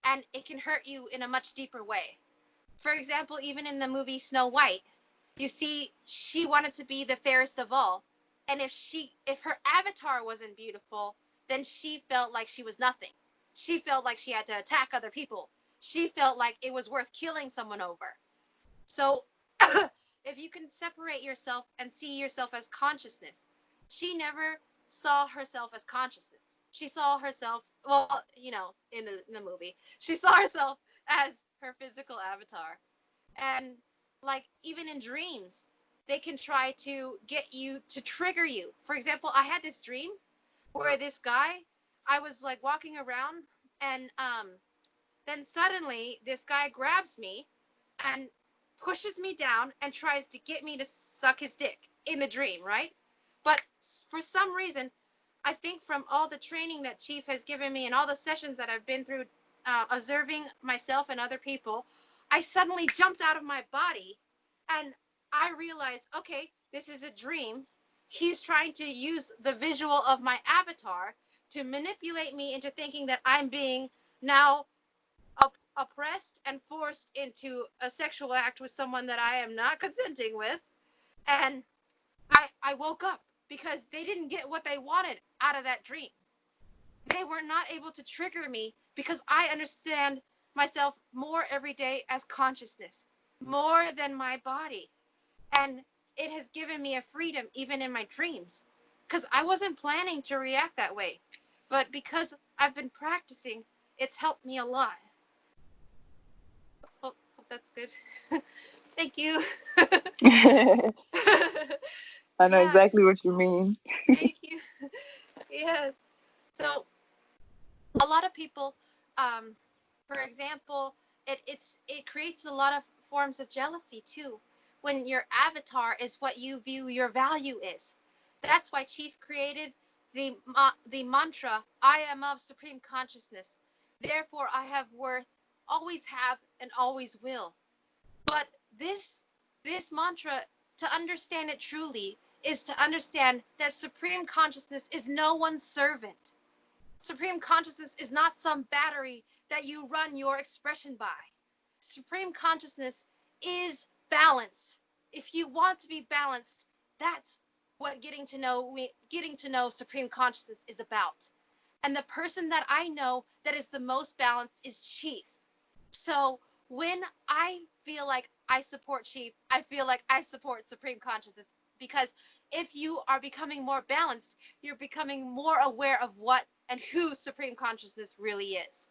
and it can hurt you in a much deeper way. For example, even in the movie Snow White, you see she wanted to be the fairest of all. And if her avatar wasn't beautiful, then she felt like she was nothing. She felt like she had to attack other people. She felt like it was worth killing someone over. So if you can separate yourself and see yourself as consciousness, she never saw herself as consciousness. She saw herself, well, in the movie, she saw herself as her physical avatar. And like, even in dreams, they can try to get you to trigger you. For example, I had this dream where this guy, I was like walking around, and then suddenly this guy grabs me and pushes me down and tries to get me to suck his dick in the dream, right? But for some reason, I think from all the training that Chief has given me and all the sessions that I've been through, observing myself and other people, I suddenly jumped out of my body and I realized, okay, this is a dream. He's trying to use the visual of my avatar to manipulate me into thinking that I'm being now oppressed and forced into a sexual act with someone that I am not consenting with. And I woke up because they didn't get what they wanted out of that dream. They were not able to trigger me because I understand myself more every day as consciousness, more than my body. And it has given me a freedom even in my dreams because I wasn't planning to react that way. But because I've been practicing, it's helped me a lot. Hope that's good. Thank you. I know Yeah, exactly what you mean. thank you. Yes. So a lot of people, for example, it creates a lot of forms of jealousy too. When your avatar is what you view your value is. That's why Chief created the mantra, I am of supreme consciousness. Therefore I have worth, always have, and always will. But this mantra, to understand it truly, is to understand that supreme consciousness is no one's servant. Supreme consciousness is not some battery that you run your expression by. Supreme consciousness is balance. If you want to be balanced, that's what getting to know supreme consciousness is about. And the person that I know that is the most balanced is Chief. So when I feel like I support Chief, I feel like I support supreme consciousness, because if you are becoming more balanced, you're becoming more aware of what and who supreme consciousness really is.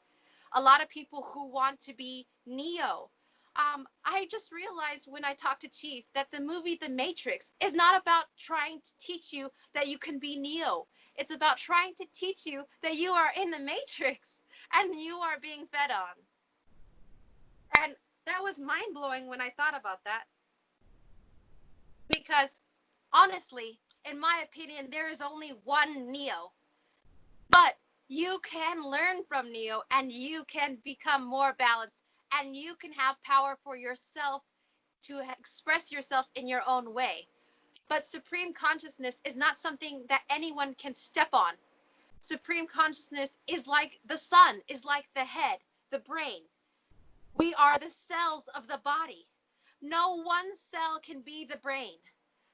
A lot of people who want to be Neo. I just realized when I talked to Chief that the movie The Matrix is not about trying to teach you that you can be Neo. It's about trying to teach you that you are in the Matrix and you are being fed on. And that was mind blowing when I thought about that. Because honestly, in my opinion, there is only one Neo. But you can learn from Neo and you can become more balanced and you can have power for yourself to express yourself in your own way. But supreme consciousness is not something that anyone can step on. Supreme consciousness is like the sun, is like the head, the brain. We are the cells of the body. No one cell can be the brain.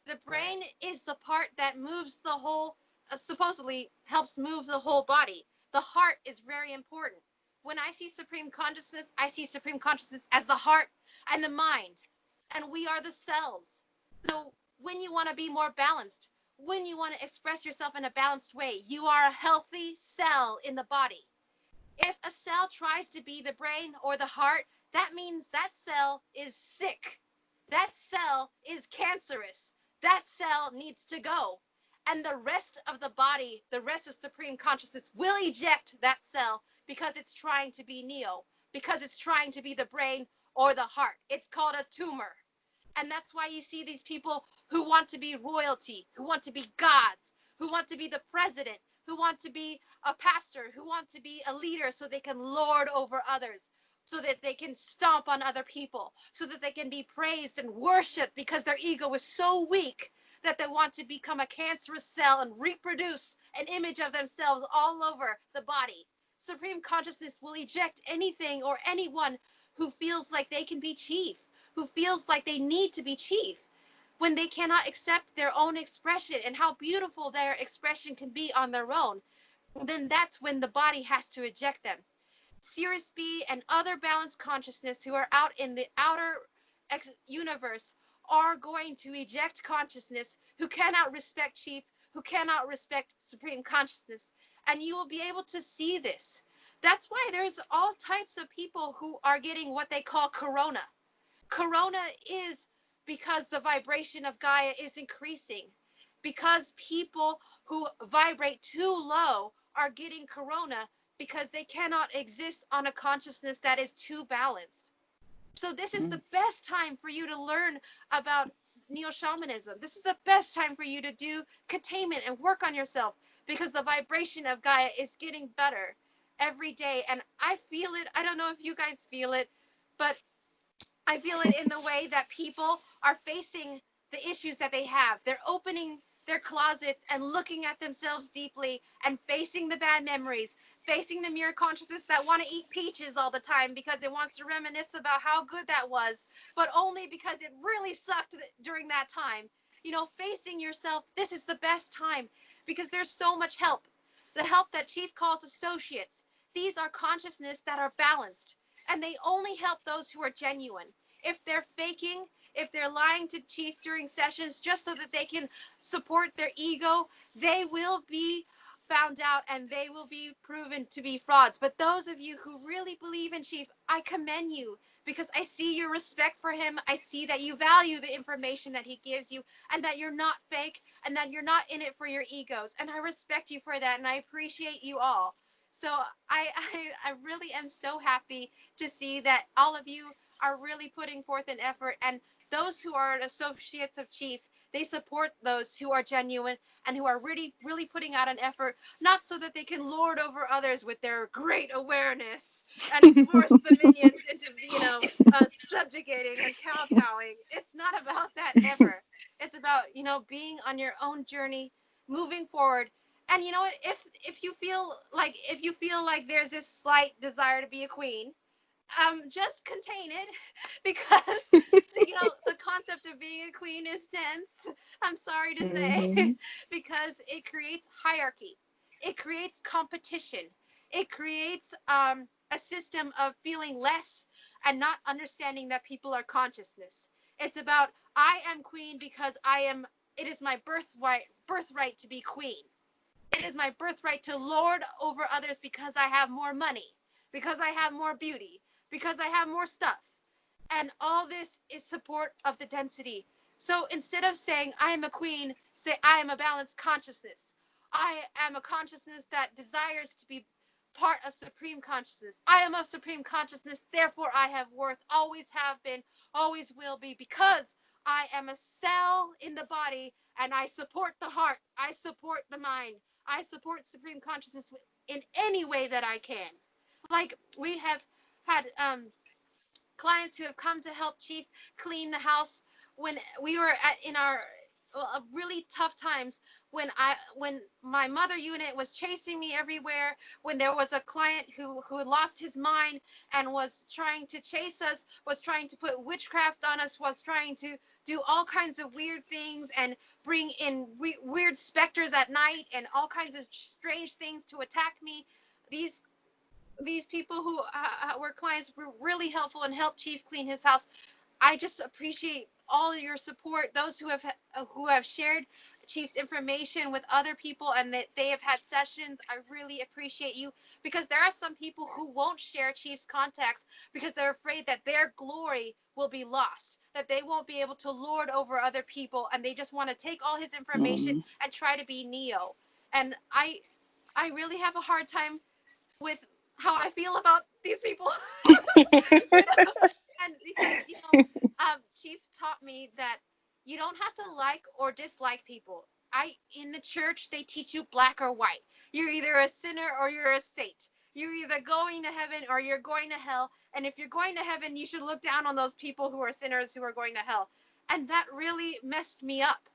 The brain is the part that moves the whole, supposedly helps move the whole body. The heart is very important. When I see supreme consciousness, I see supreme consciousness as the heart and the mind. And we are the cells. So when you want to be more balanced, when you want to express yourself in a balanced way, you are a healthy cell in the body. If a cell tries to be the brain or the heart, that means that cell is sick. That cell is cancerous. That cell needs to go. And the rest of the body, the rest of supreme consciousness will eject that cell because it's trying to be Neo, because it's trying to be the brain or the heart. It's called a tumor. And that's why you see these people who want to be royalty, who want to be gods, who want to be the president, who want to be a pastor, who want to be a leader so they can lord over others, so that they can stomp on other people, so that they can be praised and worshiped because their ego is so weak that they want to become a cancerous cell and reproduce an image of themselves all over the body. Supreme consciousness will eject anything or anyone who feels like they can be chief, who feels like they need to be chief, when they cannot accept their own expression and how beautiful their expression can be on their own. Then that's when the body has to eject them. Sirius B and other balanced consciousness who are out in the outer universe are going to eject consciousness, who cannot respect Chief, who cannot respect supreme consciousness. And you will be able to see this. That's why there's all types of people who are getting what they call corona. Corona is because the vibration of Gaia is increasing. Because people who vibrate too low are getting corona because they cannot exist on a consciousness that is too balanced. So this is the best time for you to learn about Neo Shamanism. This is the best time for you to do containment and work on yourself, because the vibration of Gaia is getting better every day. And I feel it. I don't know if you guys feel it, but I feel it in the way that people are facing the issues that they have. They're opening their closets and looking at themselves deeply and facing the bad memories, facing the mirror consciousness that want to eat peaches all the time because it wants to reminisce about how good that was, but only because it really sucked during that time. You know, facing yourself, this is the best time because there's so much help. The help that Chief calls associates. These are consciousness that are balanced, and they only help those who are genuine. If they're faking, if they're lying to Chief during sessions just so that they can support their ego, they will be found out and they will be proven to be frauds. But those of you who really believe in Chief, I commend you, because I see your respect for him. I see that you value the information that he gives you, and that you're not fake, and that you're not in it for your egos. And I respect you for that, and I appreciate you all. So I really am so happy to see that all of you are really putting forth an effort, and those who are associates of Chief, they support those who are genuine and who are really putting out an effort, not so that they can lord over others with their great awareness and force the minions into, subjugating and kowtowing. It's not about that ever. It's about, being on your own journey, moving forward. And you know what, if you feel like there's this slight desire to be a queen, just contain it, because the concept of being a queen is dense. I'm sorry to say, because it creates hierarchy, it creates competition, it creates a system of feeling less and not understanding that people are consciousness. It's about, I am queen because it is my birthright to be queen. It is my birthright to lord over others because I have more money, because I have more beauty, because I have more stuff. And all this is support of the density. So instead of saying I am a queen, say I am a balanced consciousness. I am a consciousness that desires to be part of supreme consciousness. I am of supreme consciousness, therefore I have worth, always have been, always will be, because I am a cell in the body, and I support the heart, I support the mind, I support supreme consciousness in any way that I can. Like, we have had clients who have come to help Chief clean the house when we were in our really tough times, when my mother unit was chasing me everywhere, when there was a client who had lost his mind and was trying to chase us, was trying to put witchcraft on us, was trying to do all kinds of weird things and bring in weird specters at night and all kinds of strange things to attack me. These people who were clients were really helpful and helped Chief clean his house. I just appreciate all of your support. Those who have shared Chief's information with other people and that they have had sessions, I really appreciate you, because there are some people who won't share Chief's contacts because they're afraid that their glory will be lost, that they won't be able to lord over other people, and they just want to take all his information and try to be Neo. And I really have a hard time with how I feel about these people. And because, Chief taught me that you don't have to like or dislike people. In the church, they teach you black or white. You're either a sinner or you're a saint. You're either going to heaven or you're going to hell. And if you're going to heaven, you should look down on those people who are sinners who are going to hell. And that really messed me up.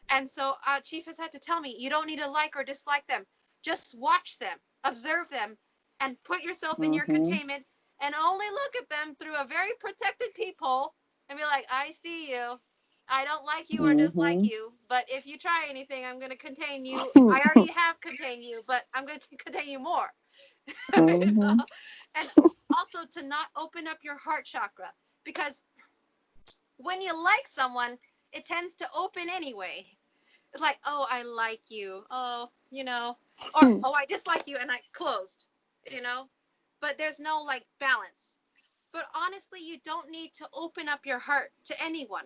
And so Chief has had to tell me, you don't need to like or dislike them. Just watch them, observe them, and put yourself in your containment, and only look at them through a very protected peephole and be like, I see you. I don't like you or dislike you, but if you try anything, I'm going to contain you. I already have contained you, but I'm going to contain you more. You know? And also to not open up your heart chakra, because when you like someone, it tends to open anyway. It's like, oh, I like you. Oh, or, oh, I dislike you, and I closed, But there's no, balance. But honestly, you don't need to open up your heart to anyone.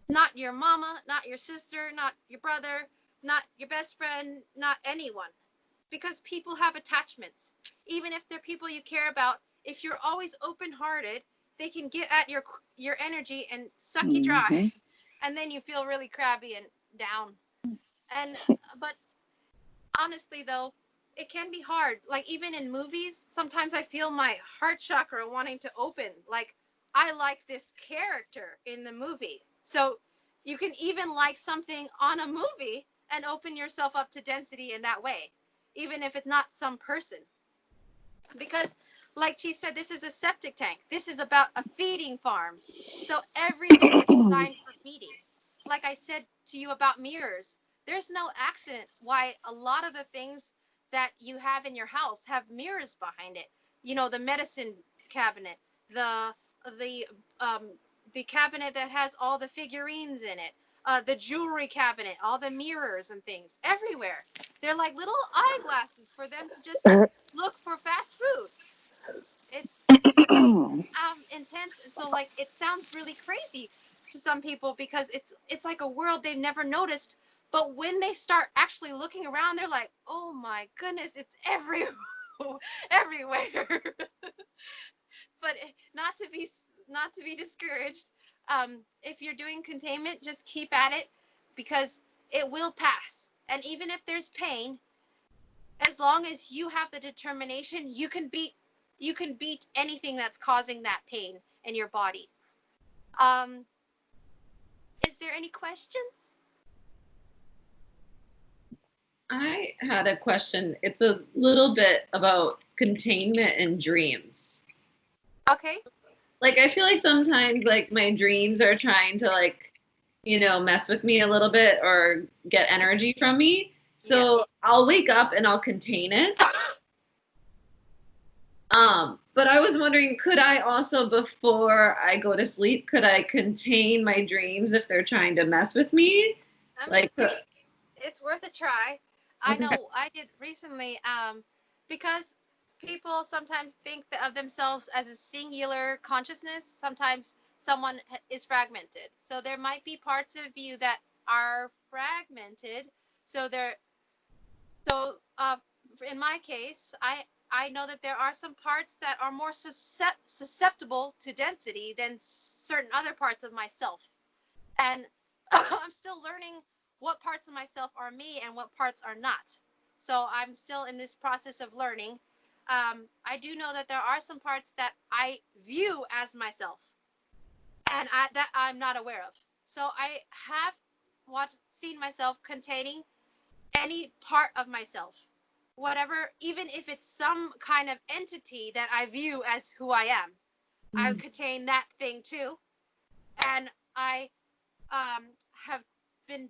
Not your mama, not your sister, not your brother, not your best friend, not anyone. because people have attachments. Even if they're people you care about, if you're always open-hearted, they can get at your energy and suck you dry. And then you feel really crabby and down. And but honestly though, it can be hard. Like even in movies, sometimes I feel my heart chakra wanting to open. Like I like this character in the movie. So you can even like something on a movie and open yourself up to density in that way, even if it's not some person. Because like Chief said, this is a septic tank. This is about a feeding farm. So everything is designed for feeding. Like I said to you about mirrors, there's no accident why a lot of the things that you have in your house have mirrors behind it. You know, the medicine cabinet, the the um the cabinet that has all the figurines in it, the jewelry cabinet, all the mirrors and things everywhere. They're like little eyeglasses for them to just look for fast food. It's intense, and so like it sounds really crazy to some people because it's like a world they've never noticed. But when they start actually looking around, they're like, oh my goodness, it's everywhere. But not to be discouraged. If you're doing containment, just keep at it because it will pass. And even if there's pain, as long as you have the determination, you can beat anything that's causing that pain in your body. Is there any questions? I had a question. It's a little bit about containment and dreams. Okay. Like I feel like sometimes like my dreams are trying to like, you know, mess with me a little bit or get energy from me. So I'll wake up and I'll contain it. But I was wondering, could I also, before I go to sleep, could I contain my dreams if they're trying to mess with me? It's worth a try. I know I did recently, because people sometimes think of themselves as a singular consciousness. Sometimes someone is fragmented. So there might be parts of you that are fragmented. So in my case, I know that there are some parts that are more susceptible to density than certain other parts of myself. And I'm still learning what parts of myself are me and what parts are not. So I'm still in this process of learning. I do know that there are some parts that I view as myself and that I'm not aware of. So I have seen myself containing any part of myself, whatever, even if it's some kind of entity that I view as who I am. I contain that thing too. And I have been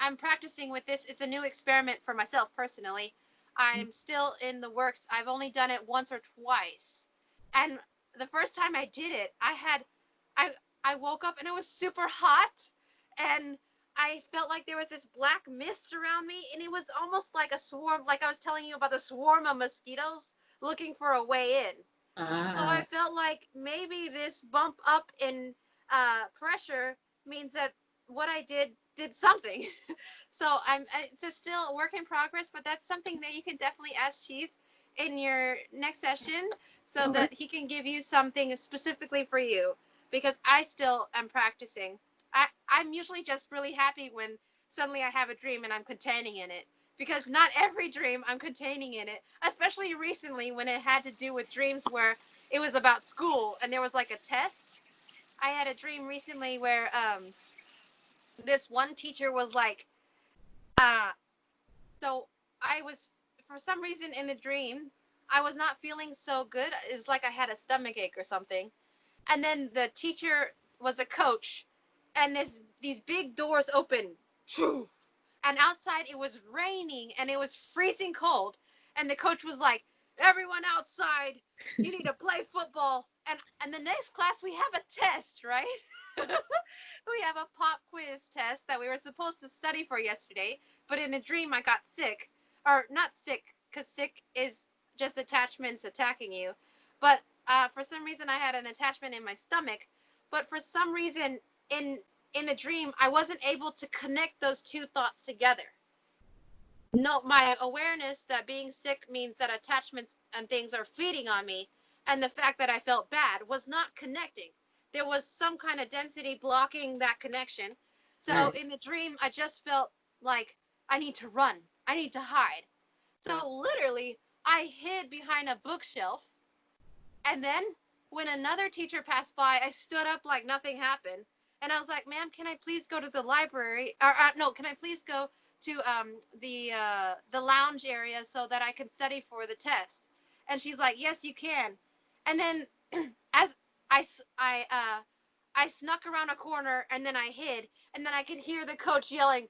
I'm practicing with this. It's a new experiment for myself personally. I'm still in the works. I've only done it once or twice. And the first time I did it, I woke up and it was super hot and I felt like there was this black mist around me and it was almost like a swarm, like I was telling you about the swarm of mosquitoes looking for a way in. So I felt like maybe this bump up in pressure means that what I did something. So it's still a work in progress, but that's something that you can definitely ask Chief in your next session so that he can give you something specifically for you, because I still am practicing. I'm usually just really happy when suddenly I have a dream and I'm containing in it, because not every dream I'm containing in it, especially recently when it had to do with dreams where it was about school and there was like a test. I had a dream recently where this one teacher was like, so I was, for some reason in the dream, I was not feeling so good. It was like I had a stomach ache or something. And then the teacher was a coach, and these big doors opened. And outside it was raining and it was freezing cold. And the coach was like, everyone outside, you need to play football. And the next class we have a test, right? We have a pop quiz test that we were supposed to study for yesterday, but in a dream I got sick. Or not sick, because sick is just attachments attacking you. But for some reason I had an attachment in my stomach. But for some reason in the dream I wasn't able to connect those two thoughts together. no, my awareness that being sick means that attachments and things are feeding on me, and the fact that I felt bad was not connecting. There was some kind of density blocking that connection. So in the dream, I just felt like I need to run, I need to hide. So literally, I hid behind a bookshelf, and then when another teacher passed by, I stood up like nothing happened. And I was like, ma'am, can I please go to the library? Or no, can I please go to the lounge area so that I can study for the test? And she's like, yes, you can. And then as I snuck around a corner and then I hid. And then I could hear the coach yelling,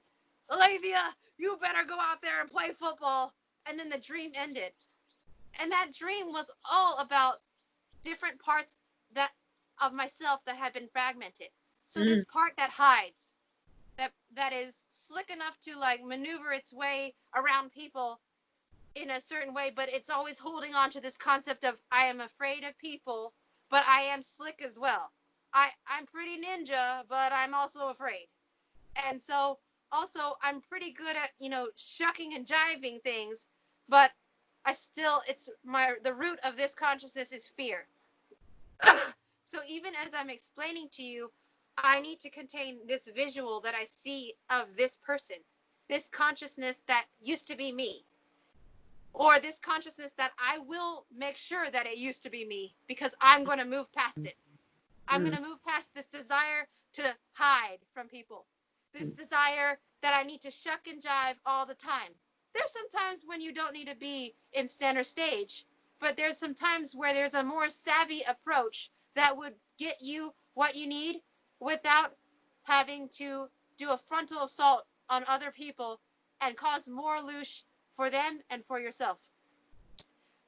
Olivia, you better go out there and play football. And then the dream ended. And that dream was all about different parts that of myself that had been fragmented. So this part that hides, that is slick enough to like maneuver its way around people in a certain way, but it's always holding on to this concept of I am afraid of people, but I am slick as well. I'm pretty ninja, but I'm also afraid. And so also I'm pretty good at, shucking and jiving things, but the root of this consciousness is fear. So even as I'm explaining to you, I need to contain this visual that I see of this person, this consciousness that used to be me, or this consciousness that I will make sure that it used to be me because I'm going to move past it. I'm going to move past this desire to hide from people, this desire that I need to shuck and jive all the time. There's some times when you don't need to be in center stage, but there's some times where there's a more savvy approach that would get you what you need without having to do a frontal assault on other people and cause more loosh for them and for yourself.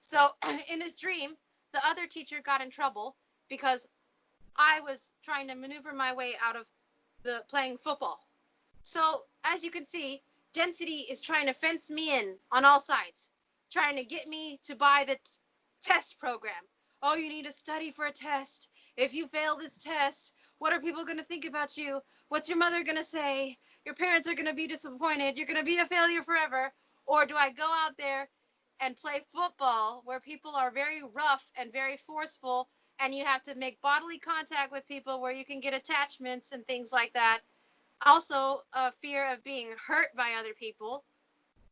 So in this dream, the other teacher got in trouble because I was trying to maneuver my way out of the playing football. So as you can see, density is trying to fence me in on all sides, trying to get me to buy the test program. Oh, you need to study for a test. If you fail this test, what are people going to think about you? What's your mother going to say? Your parents are going to be disappointed. You're going to be a failure forever. Or do I go out there and play football where people are very rough and very forceful, and you have to make bodily contact with people where you can get attachments and things like that? Also, a fear of being hurt by other people.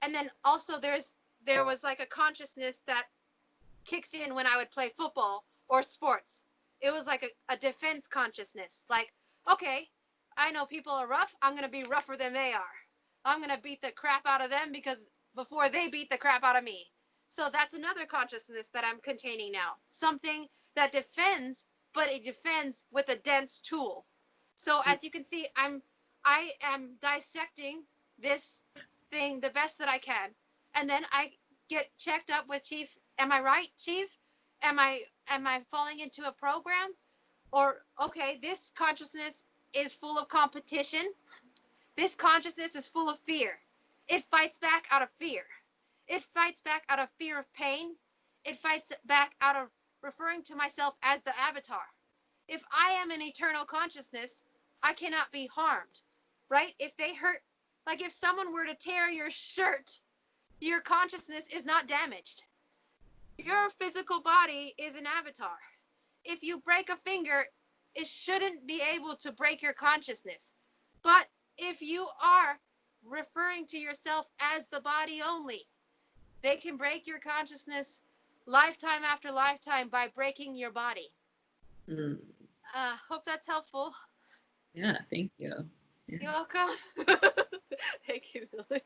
And then also there was like a consciousness that kicks in when I would play football or sports. It was like a defense consciousness. Like, okay, I know people are rough. I'm going to be rougher than they are. I'm going to beat the crap out of them because before they beat the crap out of me. So that's another consciousness that I'm containing now. Something that defends, but it defends with a dense tool. So as you can see, I am dissecting this thing the best that I can. And then I get checked up with Chief. Am I right, Chief? Am I falling into a program? Or, okay, this consciousness is full of competition. This consciousness is full of fear. It fights back out of fear. It fights back out of fear of pain. It fights back out of referring to myself as the avatar. If I am an eternal consciousness, I cannot be harmed, right? If they hurt, like if someone were to tear your shirt, your consciousness is not damaged. Your physical body is an avatar. If you break a finger, it shouldn't be able to break your consciousness. But if you are referring to yourself as the body only, they can break your consciousness lifetime after lifetime by breaking your body. Hope that's helpful. Yeah, thank you. Yeah. You're welcome. Thank you, Lily.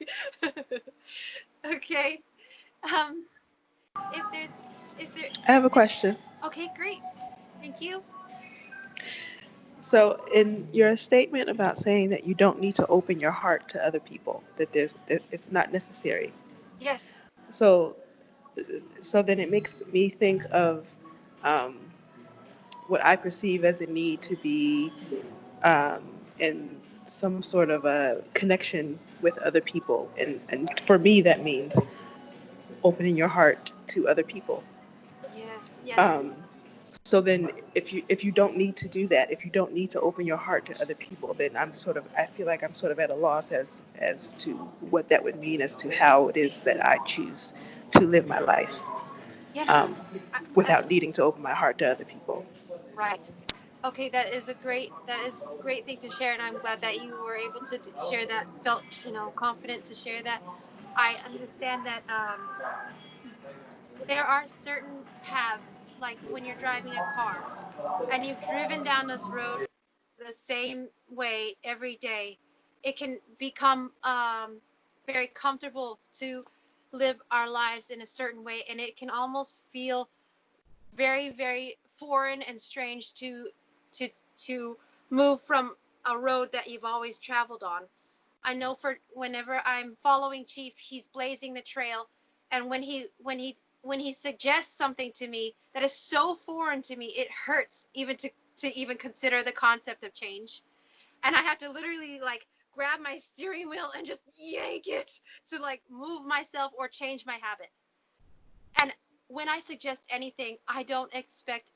Okay. Is there? I have a question. Okay, great. Thank you. So, in your statement about saying that you don't need to open your heart to other people, that it's not necessary. Yes. So then it makes me think of what I perceive as a need to be in some sort of a connection with other people, and for me that means opening your heart to other people. Yes. Yes. So then if you don't need to do that, if you don't need to open your heart to other people, then I feel like I'm sort of at a loss as to what that would mean as to how it is that I choose to live my life, Yes, um, I, without needing to open my heart to other people. right. Okay, that is a great thing to share, and I'm glad that you were able to share that. Felt confident to share that. I understand that there are certain paths, like when you're driving a car and you've driven down this road the same way every day, it can become very comfortable to live our lives in a certain way, and it can almost feel very, very foreign and strange to to move from a road that you've always traveled on. I know for whenever I'm following Chief, he's blazing the trail, and when he suggests something to me that is so foreign to me, it hurts even to even consider the concept of change. And I have to literally like grab my steering wheel and just yank it to like move myself or change my habit. And when I suggest anything, I don't expect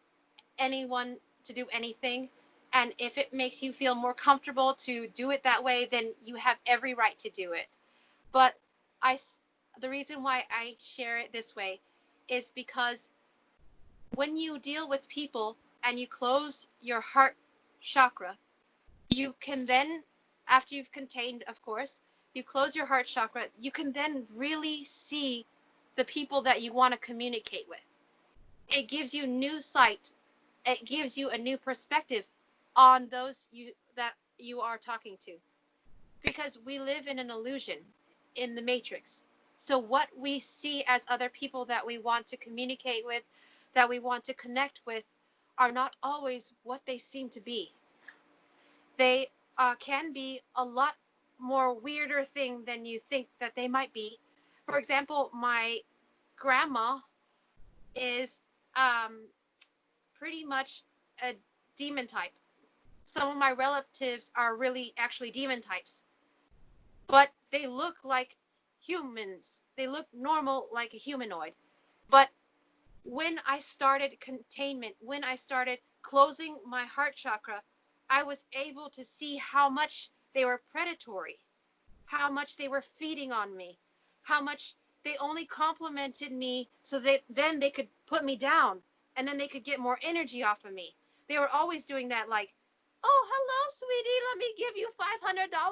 anyone to do anything. And if it makes you feel more comfortable to do it that way, then you have every right to do it. But I, the reason why I share it this way is because when you deal with people and you close your heart chakra, you can then, after you've contained, of course, you close your heart chakra, you can then really see the people that you want to communicate with. It gives you new sight. It gives you a new perspective on those that you are talking to, because we live in an illusion in the matrix. So what we see as other people that we want to communicate with, that we want to connect with, are not always what they seem to be. They can be a lot more weirder thing than you think that they might be. For example, my grandma is um, pretty much a demon type. Some of my relatives are really actually demon types, but they look like humans. They look normal like a humanoid. But when I started containment, when I started closing my heart chakra, I was able to see how much they were predatory, how much they were feeding on me, how much they only complimented me so that then they could put me down and then they could get more energy off of me. They were always doing that, like, oh, hello, sweetie, let me give you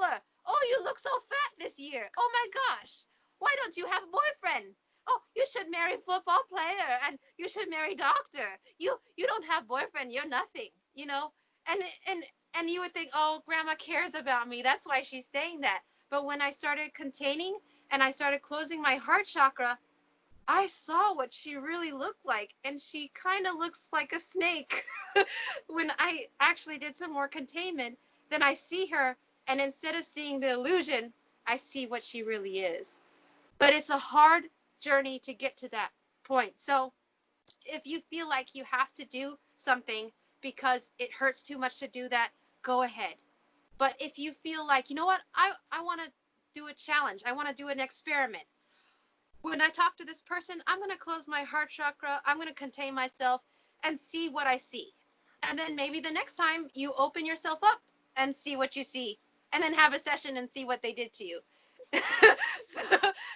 $500. Oh, you look so fat this year. Oh my gosh, why don't you have a boyfriend? Oh, you should marry football player and you should marry doctor. You don't have boyfriend, you're nothing, you know? And and and you would think, oh, grandma cares about me. That's why she's saying that. But when I started containing and I started closing my heart chakra, I saw what she really looked like. And she kind of looks like a snake. When I actually did some more containment, then I see her. And instead of seeing the illusion, I see what she really is. But it's a hard journey to get to that point. So if you feel like you have to do something because it hurts too much to do that, go ahead. But if you feel like, you know what, I want to do a challenge, I want to do an experiment. When I talk to this person, I'm going to close my heart chakra, I'm going to contain myself and see what I see. And then maybe the next time you open yourself up and see what you see, and then have a session and see what they did to you. so,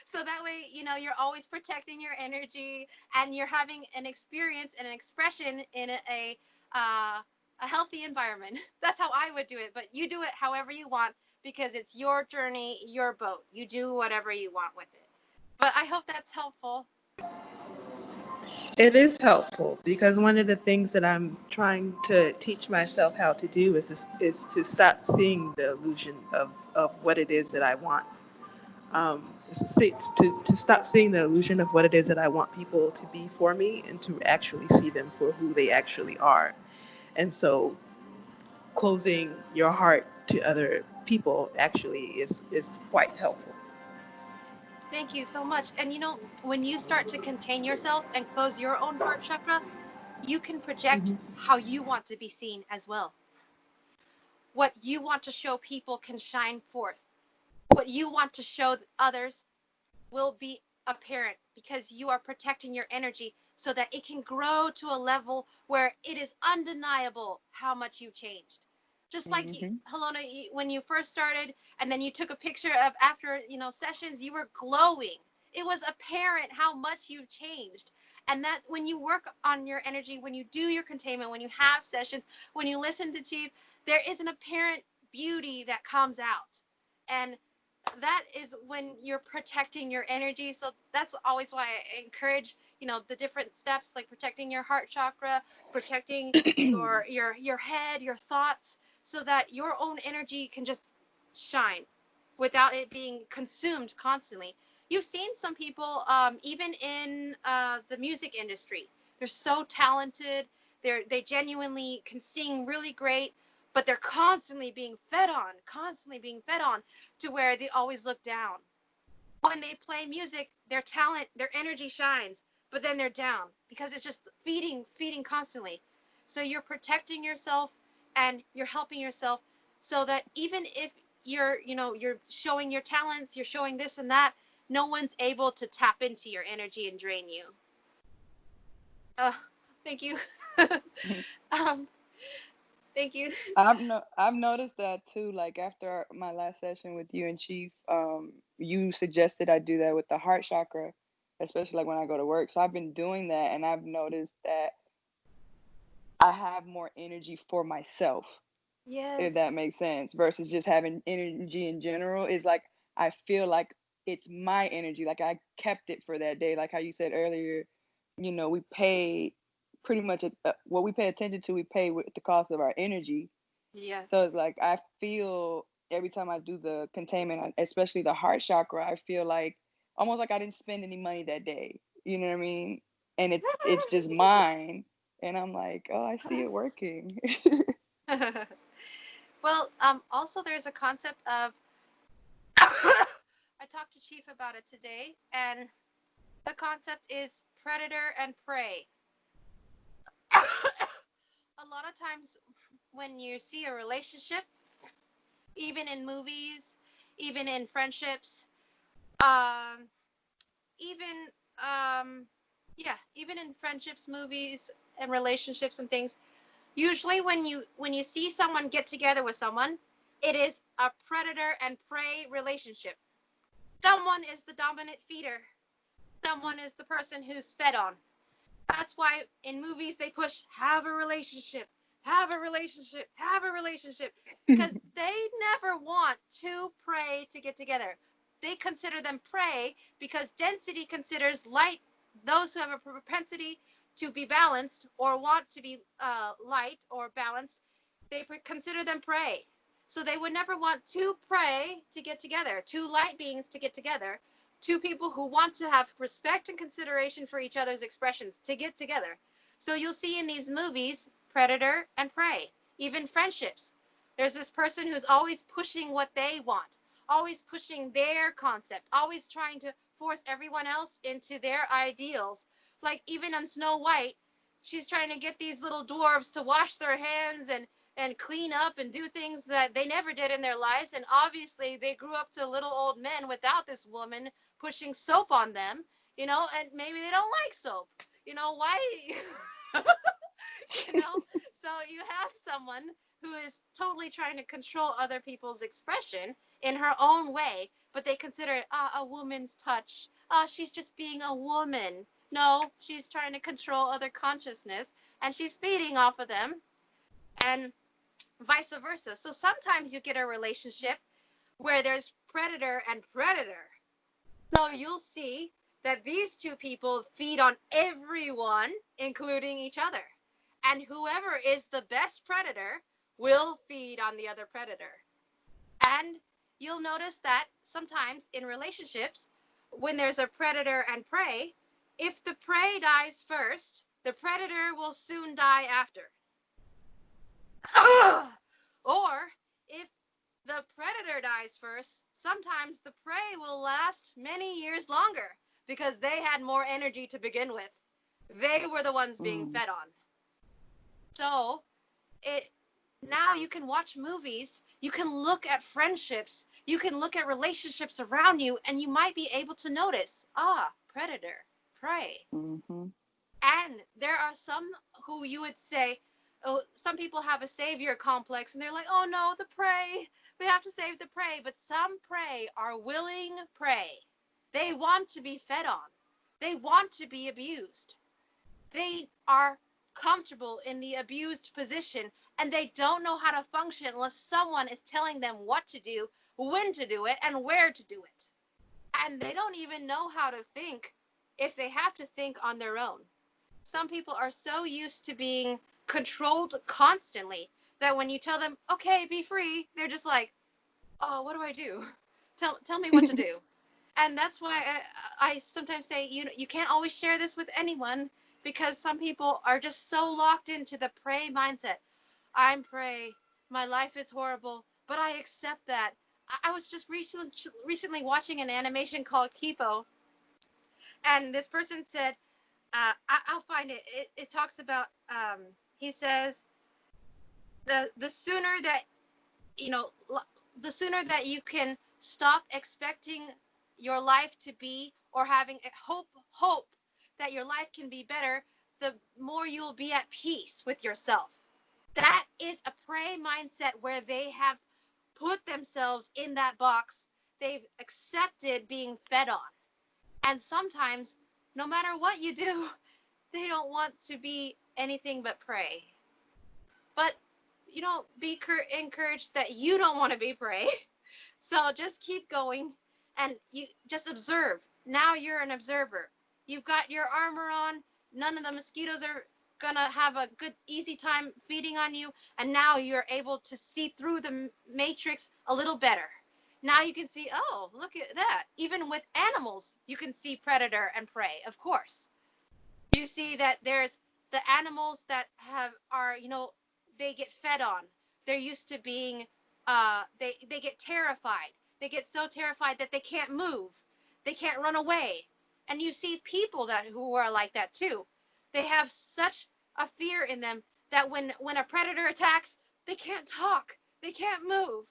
so that way, you're always protecting your energy and you're having an experience and an expression in a healthy environment. That's how I would do it. But you do it however you want because it's your journey, your boat. You do whatever you want with it. But I hope that's helpful. It is helpful because one of the things that I'm trying to teach myself how to do is to stop seeing the illusion of what it is that I want. To stop seeing the illusion of what it is that I want people to be for me and to actually see them for who they actually are. And so closing your heart to other people actually is quite helpful. Thank you so much. And when you start to contain yourself and close your own heart chakra, you can project Mm-hmm. how you want to be seen as well. What you want to show people can shine forth. What you want to show others will be apparent because you are protecting your energy so that it can grow to a level where it is undeniable how much you changed. Just like Helona, when you first started and then you took a picture of after, sessions, you were glowing. It was apparent how much you changed. And that when you work on your energy, when you do your containment, when you have sessions, when you listen to Chief, there is an apparent beauty that comes out. And that is when you're protecting your energy. So that's always why I encourage, the different steps, like protecting your heart chakra, protecting your head, your thoughts, so that your own energy can just shine without it being consumed constantly. You've seen some people, even in the music industry, they're so talented. They genuinely can sing really great, but they're constantly being fed on to where they always look down. When they play music, their talent, their energy shines, but then they're down because it's just feeding constantly. So you're protecting yourself and you're helping yourself so that even if you're showing your talents, you're showing this and that, no one's able to tap into your energy and drain you. Thank you. Thank you. I've noticed that too. Like after my last session with you and Chief, you suggested I do that with the heart chakra, especially like when I go to work. So I've been doing that, and I've noticed that I have more energy for myself. Yes. If that makes sense, versus just having energy in general. Is like I feel like it's my energy. Like I kept it for that day. Like how you said earlier, we pay pretty much what we pay attention to. We pay with the cost of our energy. Yeah. So it's like I feel every time I do the containment, especially the heart chakra, I feel like almost like I didn't spend any money that day. You know what I mean? And it's just mine. And I'm like, oh, I see it working. Well, also there's a concept of I talked to Chief about it today, and the concept is predator and prey. A lot of times when you see a relationship, even in movies, even in friendships, even even in friendships, movies, and relationships and things, usually when you see someone get together with someone, it is a predator and prey relationship. Someone is the dominant feeder. Someone is the person who's fed on. That's why in movies they push have a relationship, have a relationship, have a relationship, because they never want two prey to get together. They consider them prey because density considers light, those who have a propensity to be balanced or want to be light or balanced, they consider them prey. So they would never want two prey to get together, two light beings to get together, two people who want to have respect and consideration for each other's expressions to get together. So you'll see in these movies, predator and prey, even friendships. There's this person who's always pushing what they want, always pushing their concept, always trying to force everyone else into their ideals. Like even on Snow White, she's trying to get these little dwarves to wash their hands and clean up and do things that they never did in their lives. And obviously they grew up to little old men without this woman pushing soap on them, and maybe they don't like soap. Why? So you have someone who is totally trying to control other people's expression in her own way, but they consider it a woman's touch. She's just being a woman. No, she's trying to control other consciousness, and she's feeding off of them, and vice versa. So sometimes you get a relationship where there's predator and predator. So you'll see that these two people feed on everyone, including each other. And whoever is the best predator will feed on the other predator. And you'll notice that sometimes in relationships, when there's a predator and prey, if the prey dies first, the predator will soon die after. Or if the predator dies first, sometimes the prey will last many years longer because they had more energy to begin with. They were the ones being fed on. So now you can watch movies, You can look at friendships, you can look at relationships around you, and you might be able to notice, predator, prey. Mm-hmm. And there are some who you would say, oh, some people have a savior complex and they're like, oh no, the prey, we have to save the prey. But some prey are willing prey. They want to be fed on. They want to be abused. They are comfortable in the abused position and they don't know how to function unless someone is telling them what to do, when to do it, and where to do it. And they don't even know how to think if they have to think on their own. Some people are so used to being controlled constantly that when you tell them, okay, be free, they're just like, oh, what do I do? Tell me what to do. And that's why I sometimes say, you can't always share this with anyone because some people are just so locked into the prey mindset. I'm prey. My life is horrible, but I accept that. I was just recently watching an animation called Kipo, and this person said, I'll find it. It talks about, he says, the sooner that, the sooner that you can stop expecting your life to be, or having a hope that your life can be better, the more you'll be at peace with yourself. That is a prey mindset where they have put themselves in that box. They've accepted being fed on. And sometimes, no matter what you do, they don't want to be anything but prey. But, be encouraged that you don't want to be prey. So just keep going and you just observe. Now you're an observer. You've got your armor on. None of the mosquitoes are going to have a good, easy time feeding on you. And now you're able to see through the matrix a little better. Now you can see, oh, look at that. Even with animals, you can see predator and prey, of course. You see that there's the animals that are, they get fed on. They're used to being, they get terrified. They get so terrified that they can't move. They can't run away. And you see people who are like that too. They have such a fear in them that when a predator attacks, they can't talk. They can't move.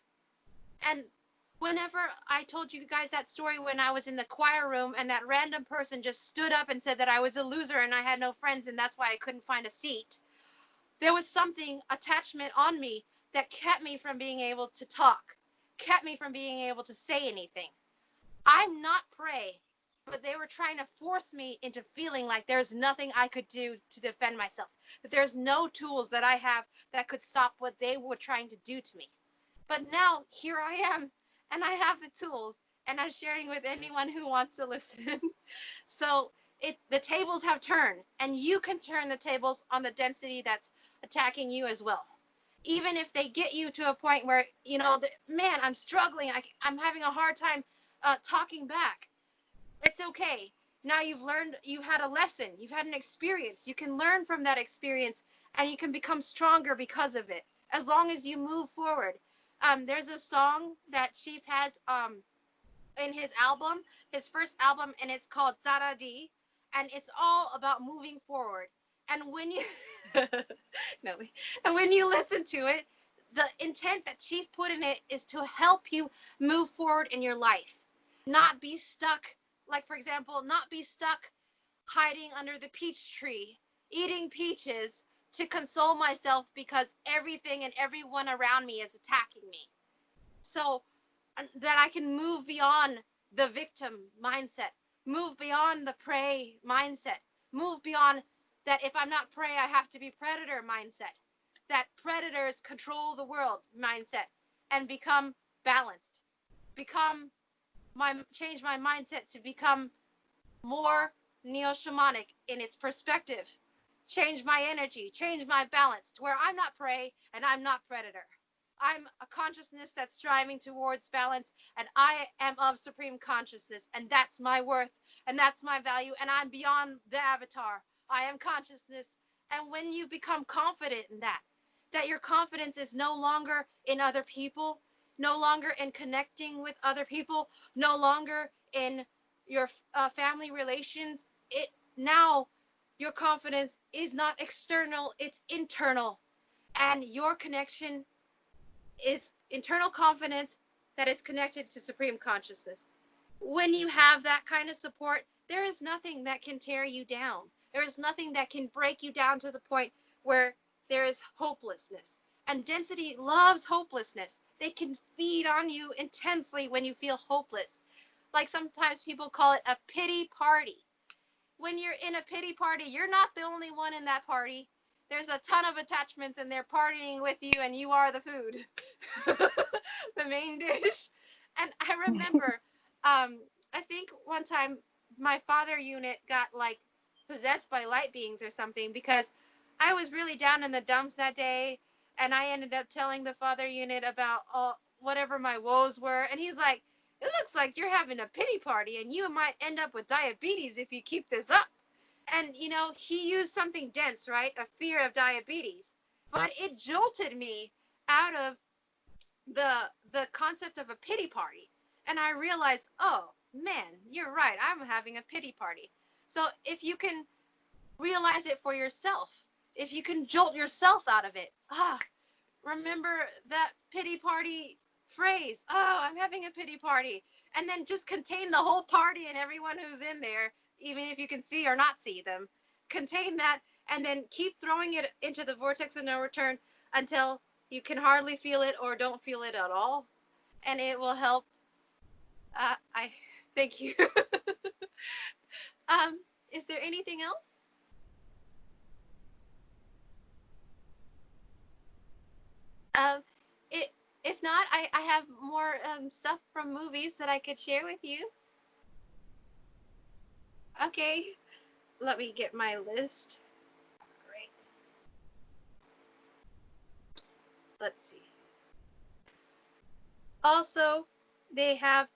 And whenever I told you guys that story when I was in the choir room and that random person just stood up and said that I was a loser and I had no friends and that's why I couldn't find a seat, there was something, attachment on me that kept me from being able to talk, kept me from being able to say anything. I'm not prey, but they were trying to force me into feeling like there's nothing I could do to defend myself, that there's no tools that I have that could stop what they were trying to do to me. But now here I am, and I have the tools, and I'm sharing with anyone who wants to listen. So the tables have turned, and you can turn the tables on the density that's attacking you as well. Even if they get you to a point where, man, I'm struggling, I'm having a hard time talking back. It's okay. Now you've learned, you had a lesson, you've had an experience. You can learn from that experience, and you can become stronger because of it, as long as you move forward. There's a song that Chief has in his album, his first album, and it's called Dada D, and it's all about moving forward. And when you no, and when you listen to it, the intent that Chief put in it is to help you move forward in your life, not be stuck. Like, for example, not be stuck hiding under the peach tree, eating peaches to console myself because everything and everyone around me is attacking me. So that I can move beyond the victim mindset, move beyond the prey mindset, move beyond that if I'm not prey, I have to be predator mindset, that predators control the world mindset, and become balanced, change my mindset to become more Neo Shamanic in its perspective, change my energy, change my balance to where I'm not prey and I'm not predator. I'm a consciousness that's striving towards balance, and I am of supreme consciousness, and that's my worth, and that's my value, and I'm beyond the avatar. I am consciousness. And when you become confident in that your confidence is no longer in other people, no longer in connecting with other people, no longer in your family relations, now your confidence is not external, it's internal, and your connection is internal confidence that is connected to supreme consciousness. When you have that kind of support, there is nothing that can tear you down. There is nothing that can break you down to the point where there is hopelessness. And density loves hopelessness. They can feed on you intensely when you feel hopeless. Like sometimes people call it a pity party. When you're in a pity party, you're not the only one in that party. There's a ton of attachments and they're partying with you and you are the food, the main dish. And I remember, I think one time my father unit got like possessed by light beings or something because I was really down in the dumps that day. And I ended up telling the father unit about all, whatever my woes were. And he's like, it looks like you're having a pity party and you might end up with diabetes if you keep this up. And, you know, he used something dense, right? A fear of diabetes. But it jolted me out of the concept of a pity party. And I realized, oh, man, you're right. I'm having a pity party. So if you can realize it for yourself, if you can jolt yourself out of it, remember that pity party phrase, oh, I'm having a pity party. And then just contain the whole party and everyone who's in there, even if you can see or not see them. Contain that and then keep throwing it into the vortex of no return until you can hardly feel it or don't feel it at all. And it will help. I thank you. Is there anything else? Um, it, if not, I have more stuff from movies that I could share with you. Okay, let me get my list. Right. Let's see. Also, they have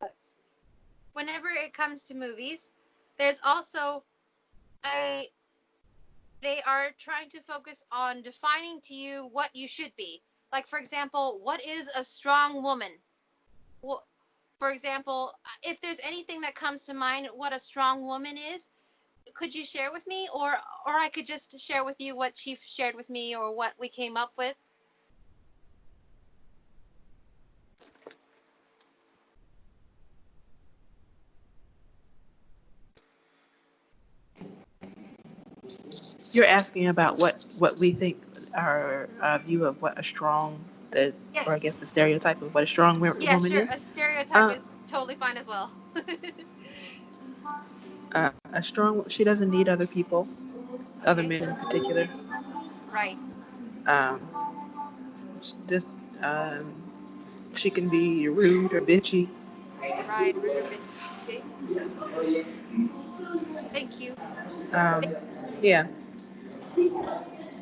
let's see. Whenever it comes to movies, there's also a they are trying to focus on defining to you what you should be. Like, for example, what is a strong woman? Well, for example, if there's anything that comes to mind what a strong woman is, could you share with me? Or I could just share with you what Chief shared with me or what we came up with. You're asking about what we think our view of what a strong, or I Yes. guess the stereotype of what a strong Yeah, woman sure. is. A stereotype Uh, is totally fine as well. a strong, she doesn't need other people, other Okay. men in particular. Right. Um, just um, she can be rude or bitchy. Right. Rude or bitchy. Okay. Thank you. Um, yeah.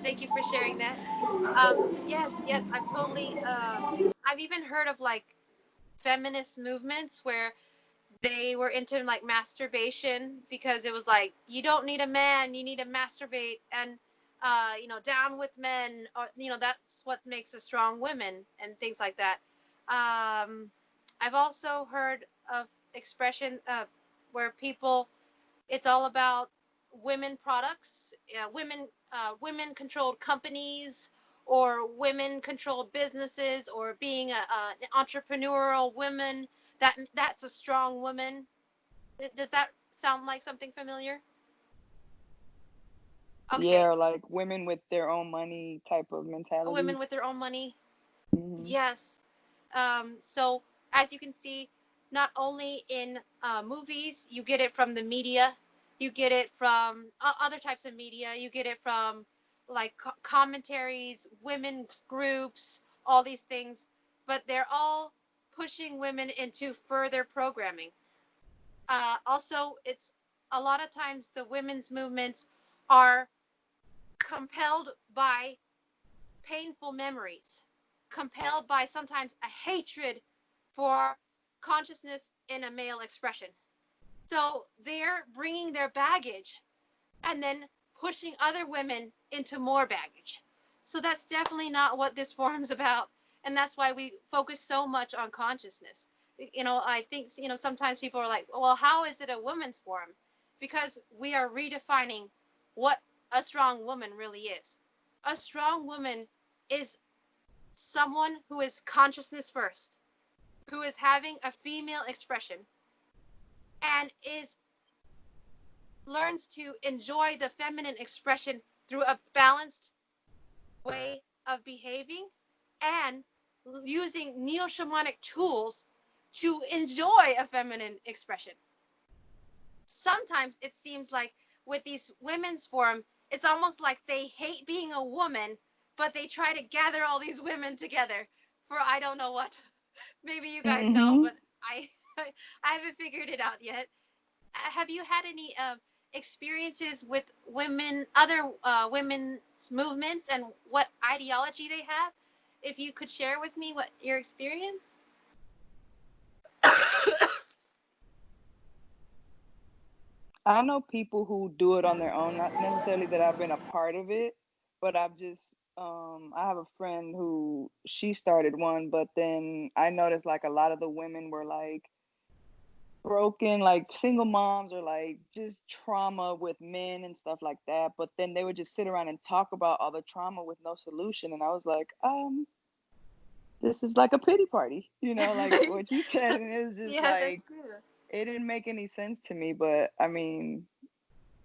Thank you for sharing that. Yes, I've totally I've even heard of like feminist movements where they were into like masturbation because it was like you don't need a man, you need to masturbate and you know, down with men, or you know, that's what makes a strong woman and things like that. I've also heard of expression where people, it's all about women products, women controlled companies, or women controlled businesses, or being an entrepreneurial woman. That's a strong woman. Does that sound like something familiar? Yeah, Okay, or like women with their own money type of mentality. women with their own money. Hmm. Yes. So as you can see, not only in movies, you get it from the media, you get it from other types of media, you get it from like commentaries, women's groups, all these things, but they're all pushing women into further programming. Also, it's a lot of times the women's movements are compelled by painful memories, compelled by sometimes a hatred for consciousness in a male expression. So they're bringing their baggage and then pushing other women into more baggage. So that's definitely not what this forum's about. And that's why we focus so much on consciousness. You know, I think, you know, sometimes people are like, well, how is it a women's forum? Because we are redefining what a strong woman really is. A strong woman is someone who is consciousness first, who is having a female expression, and learns to enjoy the feminine expression through a balanced way of behaving and using Neo Shamanic tools to enjoy a feminine expression. Sometimes it seems like with these women's forum, it's almost like they hate being a woman, but they try to gather all these women together for I don't know what. Maybe you guys know, but I I haven't figured it out yet. Have you had any experiences with women, other women's movements, and what ideology they have? If you could share with me what your experience. I know people who do it on their own, not necessarily that I've been a part of it, but I have a friend who she started one, but then I noticed like a lot of the women were like broken, like single moms or like just trauma with men and stuff like that. But then they would just sit around and talk about all the trauma with no solution. And I was like, this is like a pity party, like what you said. And it was just Yeah, like, that's true. it didn't make any sense to me, but I mean,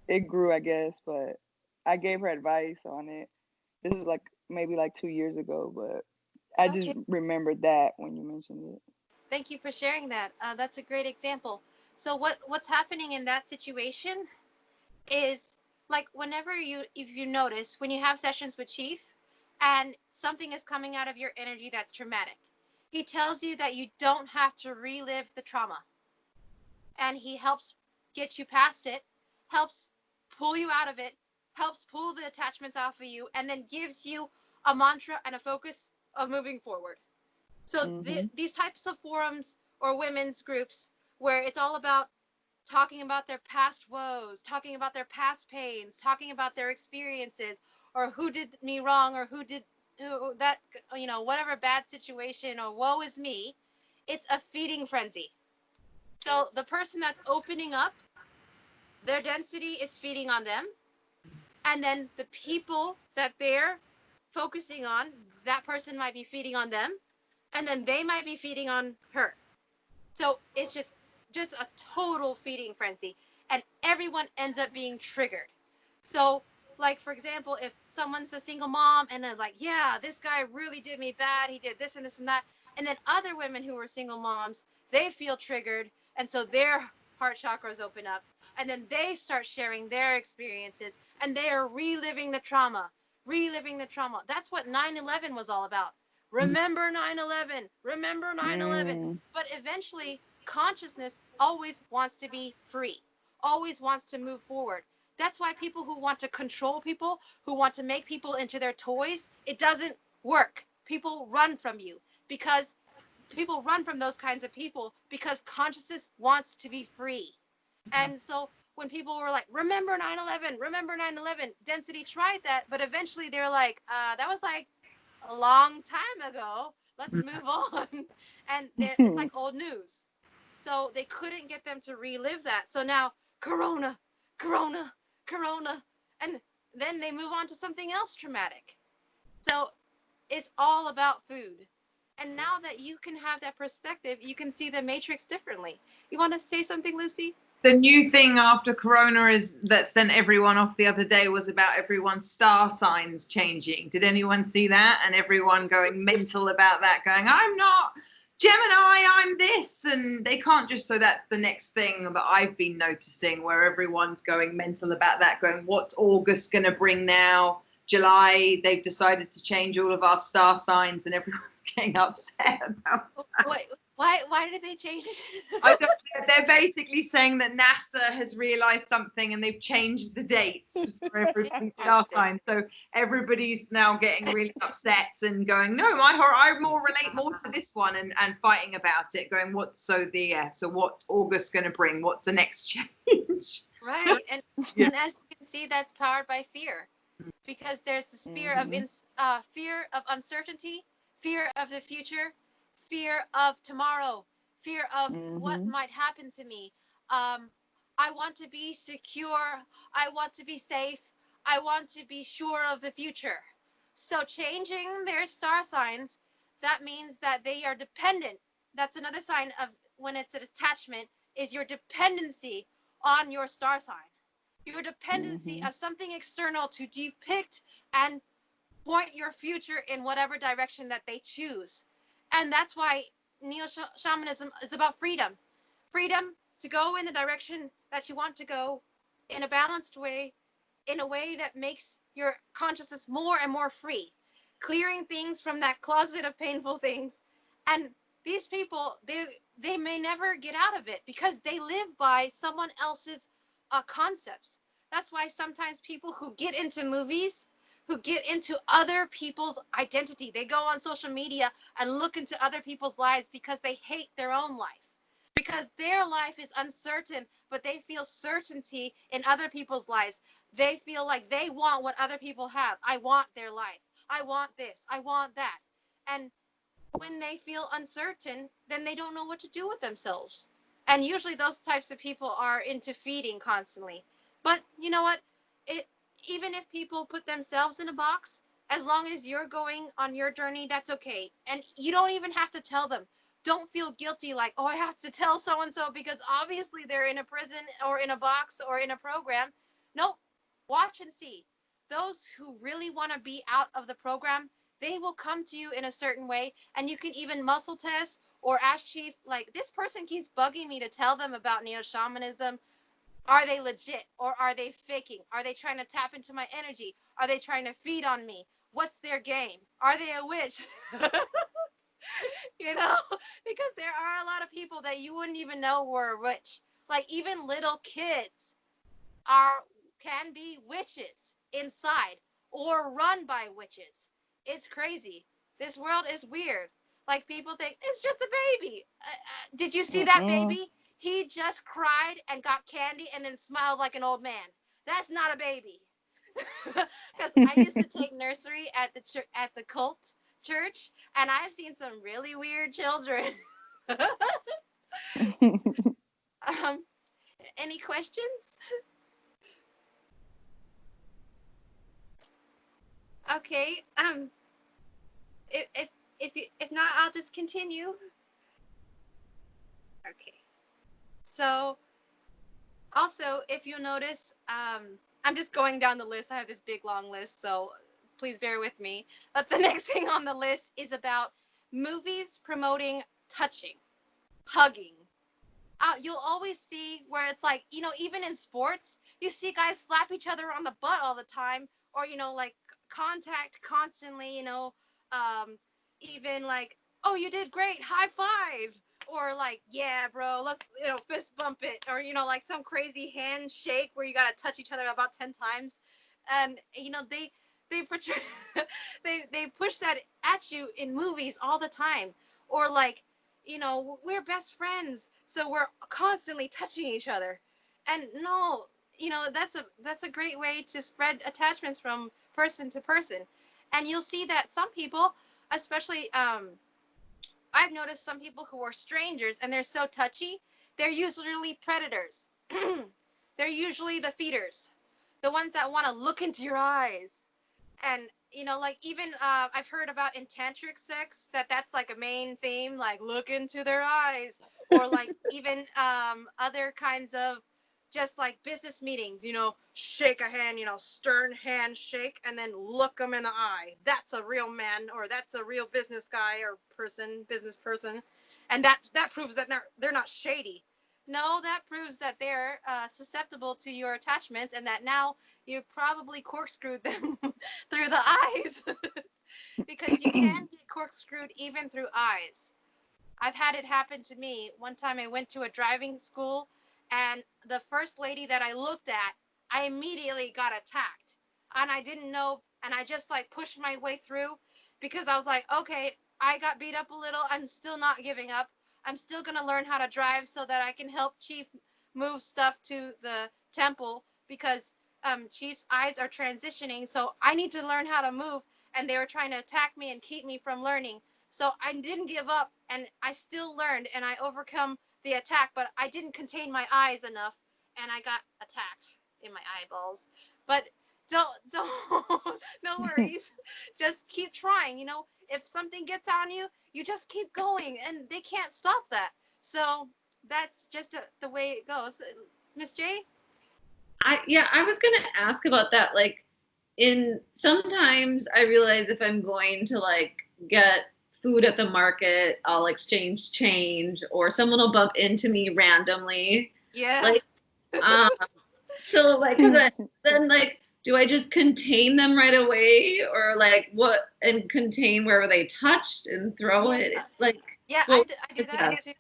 it grew, I guess, but I gave her advice on it. This was like maybe like 2 years ago, but I just Okay. remembered that when you mentioned it. Thank you for sharing that. That's a great example. So what's happening in that situation is like if you notice when you have sessions with Chief and something is coming out of your energy that's traumatic, he tells you that you don't have to relive the trauma, and he helps get you past it, helps pull you out of it, helps pull the attachments off of you, and then gives you a mantra and a focus of moving forward. So these types of forums or women's groups where it's all about talking about their past woes, talking about their past pains, talking about their experiences, or who did me wrong, or whatever bad situation, or woe is me, it's a feeding frenzy. So the person that's opening up, their density is feeding on them. And then the people that they're focusing on, that person might be feeding on them. And then they might be feeding on her. So it's just a total feeding frenzy. And everyone ends up being triggered. So, like, for example, if someone's a single mom and they're like, yeah, this guy really did me bad. He did this and this and that. And then other women who are single moms, they feel triggered. And so their heart chakras open up. And then they start sharing their experiences. And they are reliving the trauma. That's what 9/11 was all about. Remember 9/11. Remember 9/11. But eventually, consciousness always wants to be free, always wants to move forward. That's why people who want to control people, who want to make people into their toys, it doesn't work. People run from you because people run from those kinds of people because consciousness wants to be free. And so when people were like, remember 9/11, remember 9/11, density tried that, but eventually they're like, that was like a long time ago. Let's move on. And it's like old news. So they couldn't get them to relive that. So now, Corona, Corona, Corona. And then they move on to something else traumatic. So it's all about food. And now that you can have that perspective, you can see the matrix differently. You want to say something, Lucy? The new thing after Corona is that sent everyone off the other day was about everyone's star signs changing. Did anyone see that? And everyone going mental about that, going, I'm not Gemini, I'm this. And they can't just, so that's the next thing that I've been noticing where everyone's going mental about that, going, what's August going to bring now? July, they've decided to change all of our star signs and everyone's getting upset about that. Wait, why did they change it? I don't know. They're basically saying that NASA has realized something and they've changed the dates for everybody's star sign. So everybody's now getting really upset and going, no, I relate more to this one and fighting about it, going, so what's August going to bring? What's the next change? Right. And as you can see, that's powered by fear, because there's this fear of uncertainty, fear of the future, fear of tomorrow, fear of what might happen to me. I want to be secure. I want to be safe. I want to be sure of the future. So changing their star signs that means that they are dependent. That's another sign of when it's an attachment, is your dependency on your star sign. Your dependency of something external to depict and point your future in whatever direction that they choose. And that's why Neo Shamanism is about freedom. Freedom to go in the direction that you want to go in a balanced way, in a way that makes your consciousness more and more free, clearing things from that closet of painful things. And these people, they may never get out of it because they live by someone else's concepts. That's why sometimes people who get into movies, who get into other people's identity, they go on social media and look into other people's lives because they hate their own life. Because their life is uncertain, but they feel certainty in other people's lives. They feel like they want what other people have. I want their life. I want this. I want that. And when they feel uncertain, then they don't know what to do with themselves. And usually those types of people are into feeding constantly. But you know what? Even if people put themselves in a box, as long as you're going on your journey, that's okay. And you don't even have to tell them. Don't feel guilty like, oh, I have to tell so-and-so because obviously they're in a prison or in a box or in a program. Nope. Watch and see. Those who really want to be out of the program, they will come to you in a certain way, and you can even muscle test or ask Chief, like, this person keeps bugging me to tell them about Neo Shamanism. Are they legit or are they faking? Are they trying to tap into my energy? Are they trying to feed on me? What's their game? Are they a witch? You know, because there are a lot of people that you wouldn't even know were a witch. Like even little kids can be witches inside or run by witches. It's crazy. This world is weird. Like people think it's just a baby. Did you see that baby? He just cried and got candy and then smiled like an old man. That's not a baby. Because I used to take nursery at the cult church, and I've seen some really weird children. Any questions? Okay. If not, I'll just continue. Okay. So, also, if you notice, I'm just going down the list. I have this big long list, so please bear with me. But the next thing on the list is about movies promoting touching, hugging. You'll always see where it's like, you know, even in sports, you see guys slap each other on the butt all the time, or, you know, like contact constantly, you know, even like, oh, you did great, high five, or like, yeah, bro, let's, you know, fist bump it, or, you know, like some crazy handshake where you got to touch each other about 10 times. And, you know, they portray, they push that at you in movies all the time. Or like, you know, we're best friends, so we're constantly touching each other. And no, you know, that's a great way to spread attachments from person to person. And you'll see that some people, especially I've noticed some people who are strangers and they're so touchy, they're usually predators. They're usually the feeders, the ones that want to look into your eyes. And you know, like even I've heard about in tantric sex that's like a main theme, like look into their eyes, or like even other kinds of just like business meetings, you know, shake a hand, you know, stern handshake, and then look them in the eye. That's a real man, or that's a real business guy or business person, and that proves that they're not shady. No, that proves that they're susceptible to your attachments, and that now you've probably corkscrewed them through the eyes. Because you can get corkscrewed even through eyes. I've had it happen to me. One time I went to a driving school, and the first lady that I looked at, I immediately got attacked. And I didn't know, and I just like pushed my way through because I was like, okay, I got beat up a little. I'm still not giving up. I'm still going to learn how to drive so that I can help Chief move stuff to the temple, because Chief's eyes are transitioning. So I need to learn how to move. And they were trying to attack me and keep me from learning. So I didn't give up, and I still learned, and I overcome the attack, but I didn't contain my eyes enough, and I got attacked in my eyeballs. But don't, no worries. Just keep trying. You know, If something gets on you, you just keep going, and they can't stop that. So that's just the way it goes. Miss J? I was gonna ask about that. Like, sometimes I realize if I'm going to like get food at the market, I'll exchange change, or someone will bump into me randomly. Yeah. Like, so like then like, do I just contain them right away, or like what, and contain wherever they touched and throw it? Like, yeah, well, I do that too.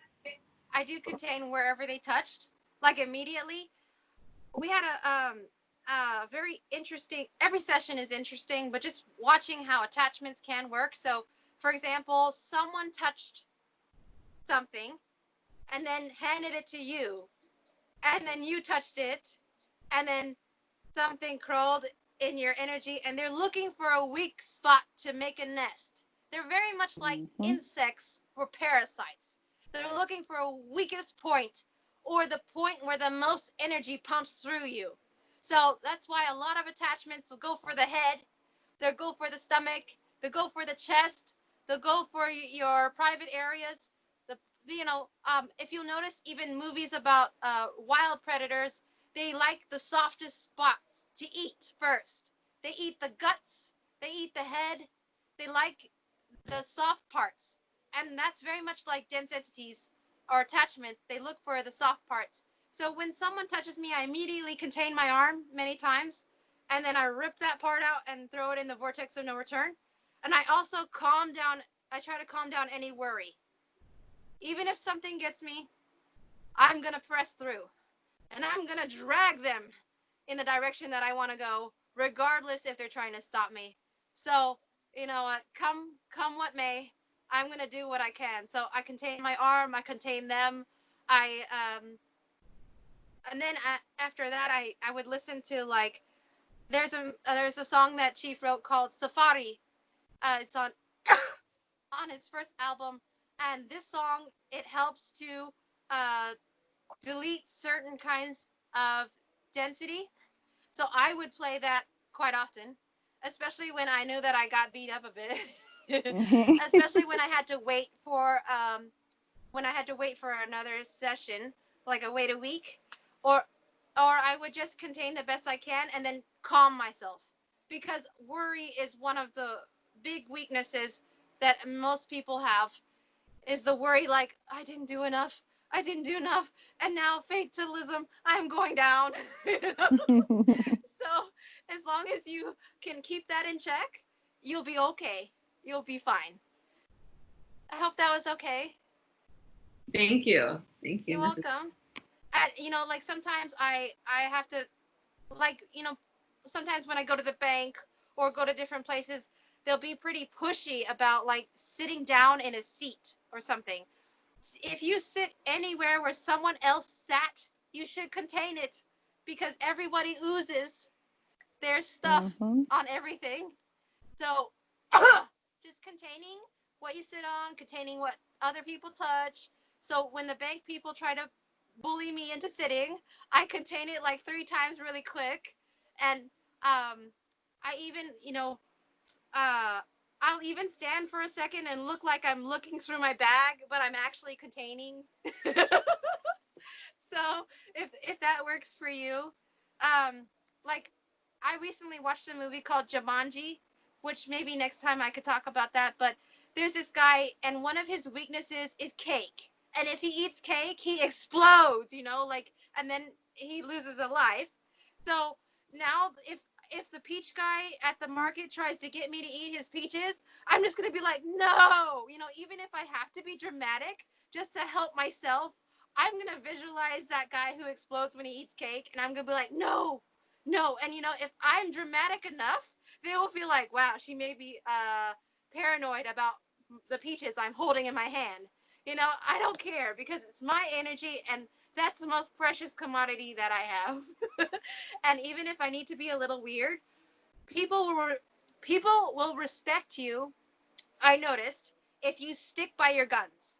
I do contain wherever they touched, like immediately. We had a very interesting. Every session is interesting, but just watching how attachments can work. So, for example, someone touched something, and then handed it to you, and then you touched it, and then something crawled in your energy, and they're looking for a weak spot to make a nest. They're very much like insects or parasites. They're looking for a weakest point, or the point where the most energy pumps through you. So that's why a lot of attachments will go for the head, they'll go for the stomach, they'll go for the chest, they'll go for your private areas. The if you'll notice, even movies about wild predators, they like the softest spots to eat first. They eat the guts, they eat the head, they like the soft parts. And that's very much like dense entities or attachments. They look for the soft parts. So when someone touches me, I immediately contain my arm many times, and then I rip that part out and throw it in the vortex of no return. And I also calm down, I try to calm down any worry. Even if something gets me, I'm going to press through. And I'm going to drag them in the direction that I want to go, regardless if they're trying to stop me. So, you know what, come what may, I'm going to do what I can. So I contain my arm, I contain them. And then after that, I would listen to, like, there's a song that Chief wrote called Safari. It's on on his first album. And this song, it helps to delete certain kinds of density. So I would play that quite often, especially when I knew that I got beat up a bit. Especially when I had to wait for another session, like wait a week, or I would just contain the best I can and then calm myself, because worry is one of the big weaknesses that most people have, is the worry, like, I didn't do enough, and now fatalism, I'm going down. So as long as you can keep that in check, you'll be okay. You'll be fine. I hope that was okay. Thank you. You're welcome. Like sometimes I have to, like, sometimes when I go to the bank or go to different places, they'll be pretty pushy about, like, sitting down in a seat or something. If you sit anywhere where someone else sat, you should contain it, because everybody oozes their stuff on everything. So just containing what you sit on, containing what other people touch. So when the bank people try to bully me into sitting, I contain it like 3 times really quick. And I even, I'll even stand for a second and look like I'm looking through my bag, but I'm actually containing. So if that works for you, like, I recently watched a movie called Jumanji, which maybe next time I could talk about that. But there's this guy, and one of his weaknesses is cake. And if he eats cake, he explodes, and then he loses a life. So now if the peach guy at the market tries to get me to eat his peaches, I'm just going to be like, no, even if I have to be dramatic just to help myself, I'm going to visualize that guy who explodes when he eats cake, and I'm going to be like, no. And if I'm dramatic enough, they will feel like, wow, she may be paranoid about the peaches I'm holding in my hand. I don't care, because it's my energy, and that's the most precious commodity that I have. And even if I need to be a little weird, people will respect you, I noticed, if you stick by your guns.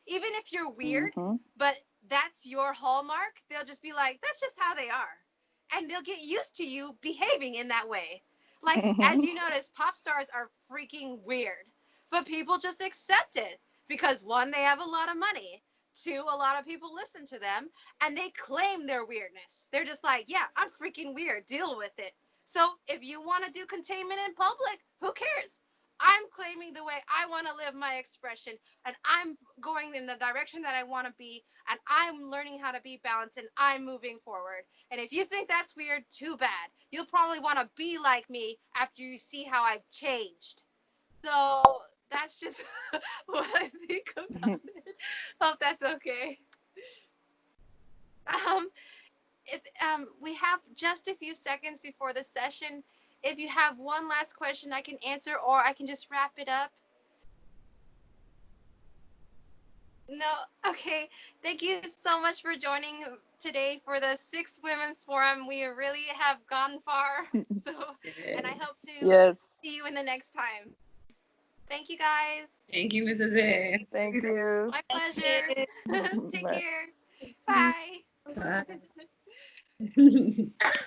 Even if you're weird, but that's your hallmark, they'll just be like, that's just how they are. And they'll get used to you behaving in that way. Like, as you notice, pop stars are freaking weird. but people just accept it because one, they have a lot of money. Two, a lot of people listen to them and they claim their weirdness. They're just like, yeah, I'm freaking weird. Deal with it. So if you want to do containment in public, who cares? I'm claiming the way I want to live my expression, and I'm going in the direction that I want to be, and I'm learning how to be balanced, and I'm moving forward. And if you think that's weird, too bad. You'll probably want to be like me after you see how I've changed. So that's just what I think about it. Hope that's okay. Um, if we have just a few seconds before the session. If you have one last question, I can answer, or I can just wrap it up. No, okay. Thank you so much for joining today for the Six Women's Forum. We really have gone far. So, and I hope to Yes. see you in the next time. Thank you, guys. Thank you, Mrs. A. Thank you. My pleasure. Take Bye. care. Bye. Bye.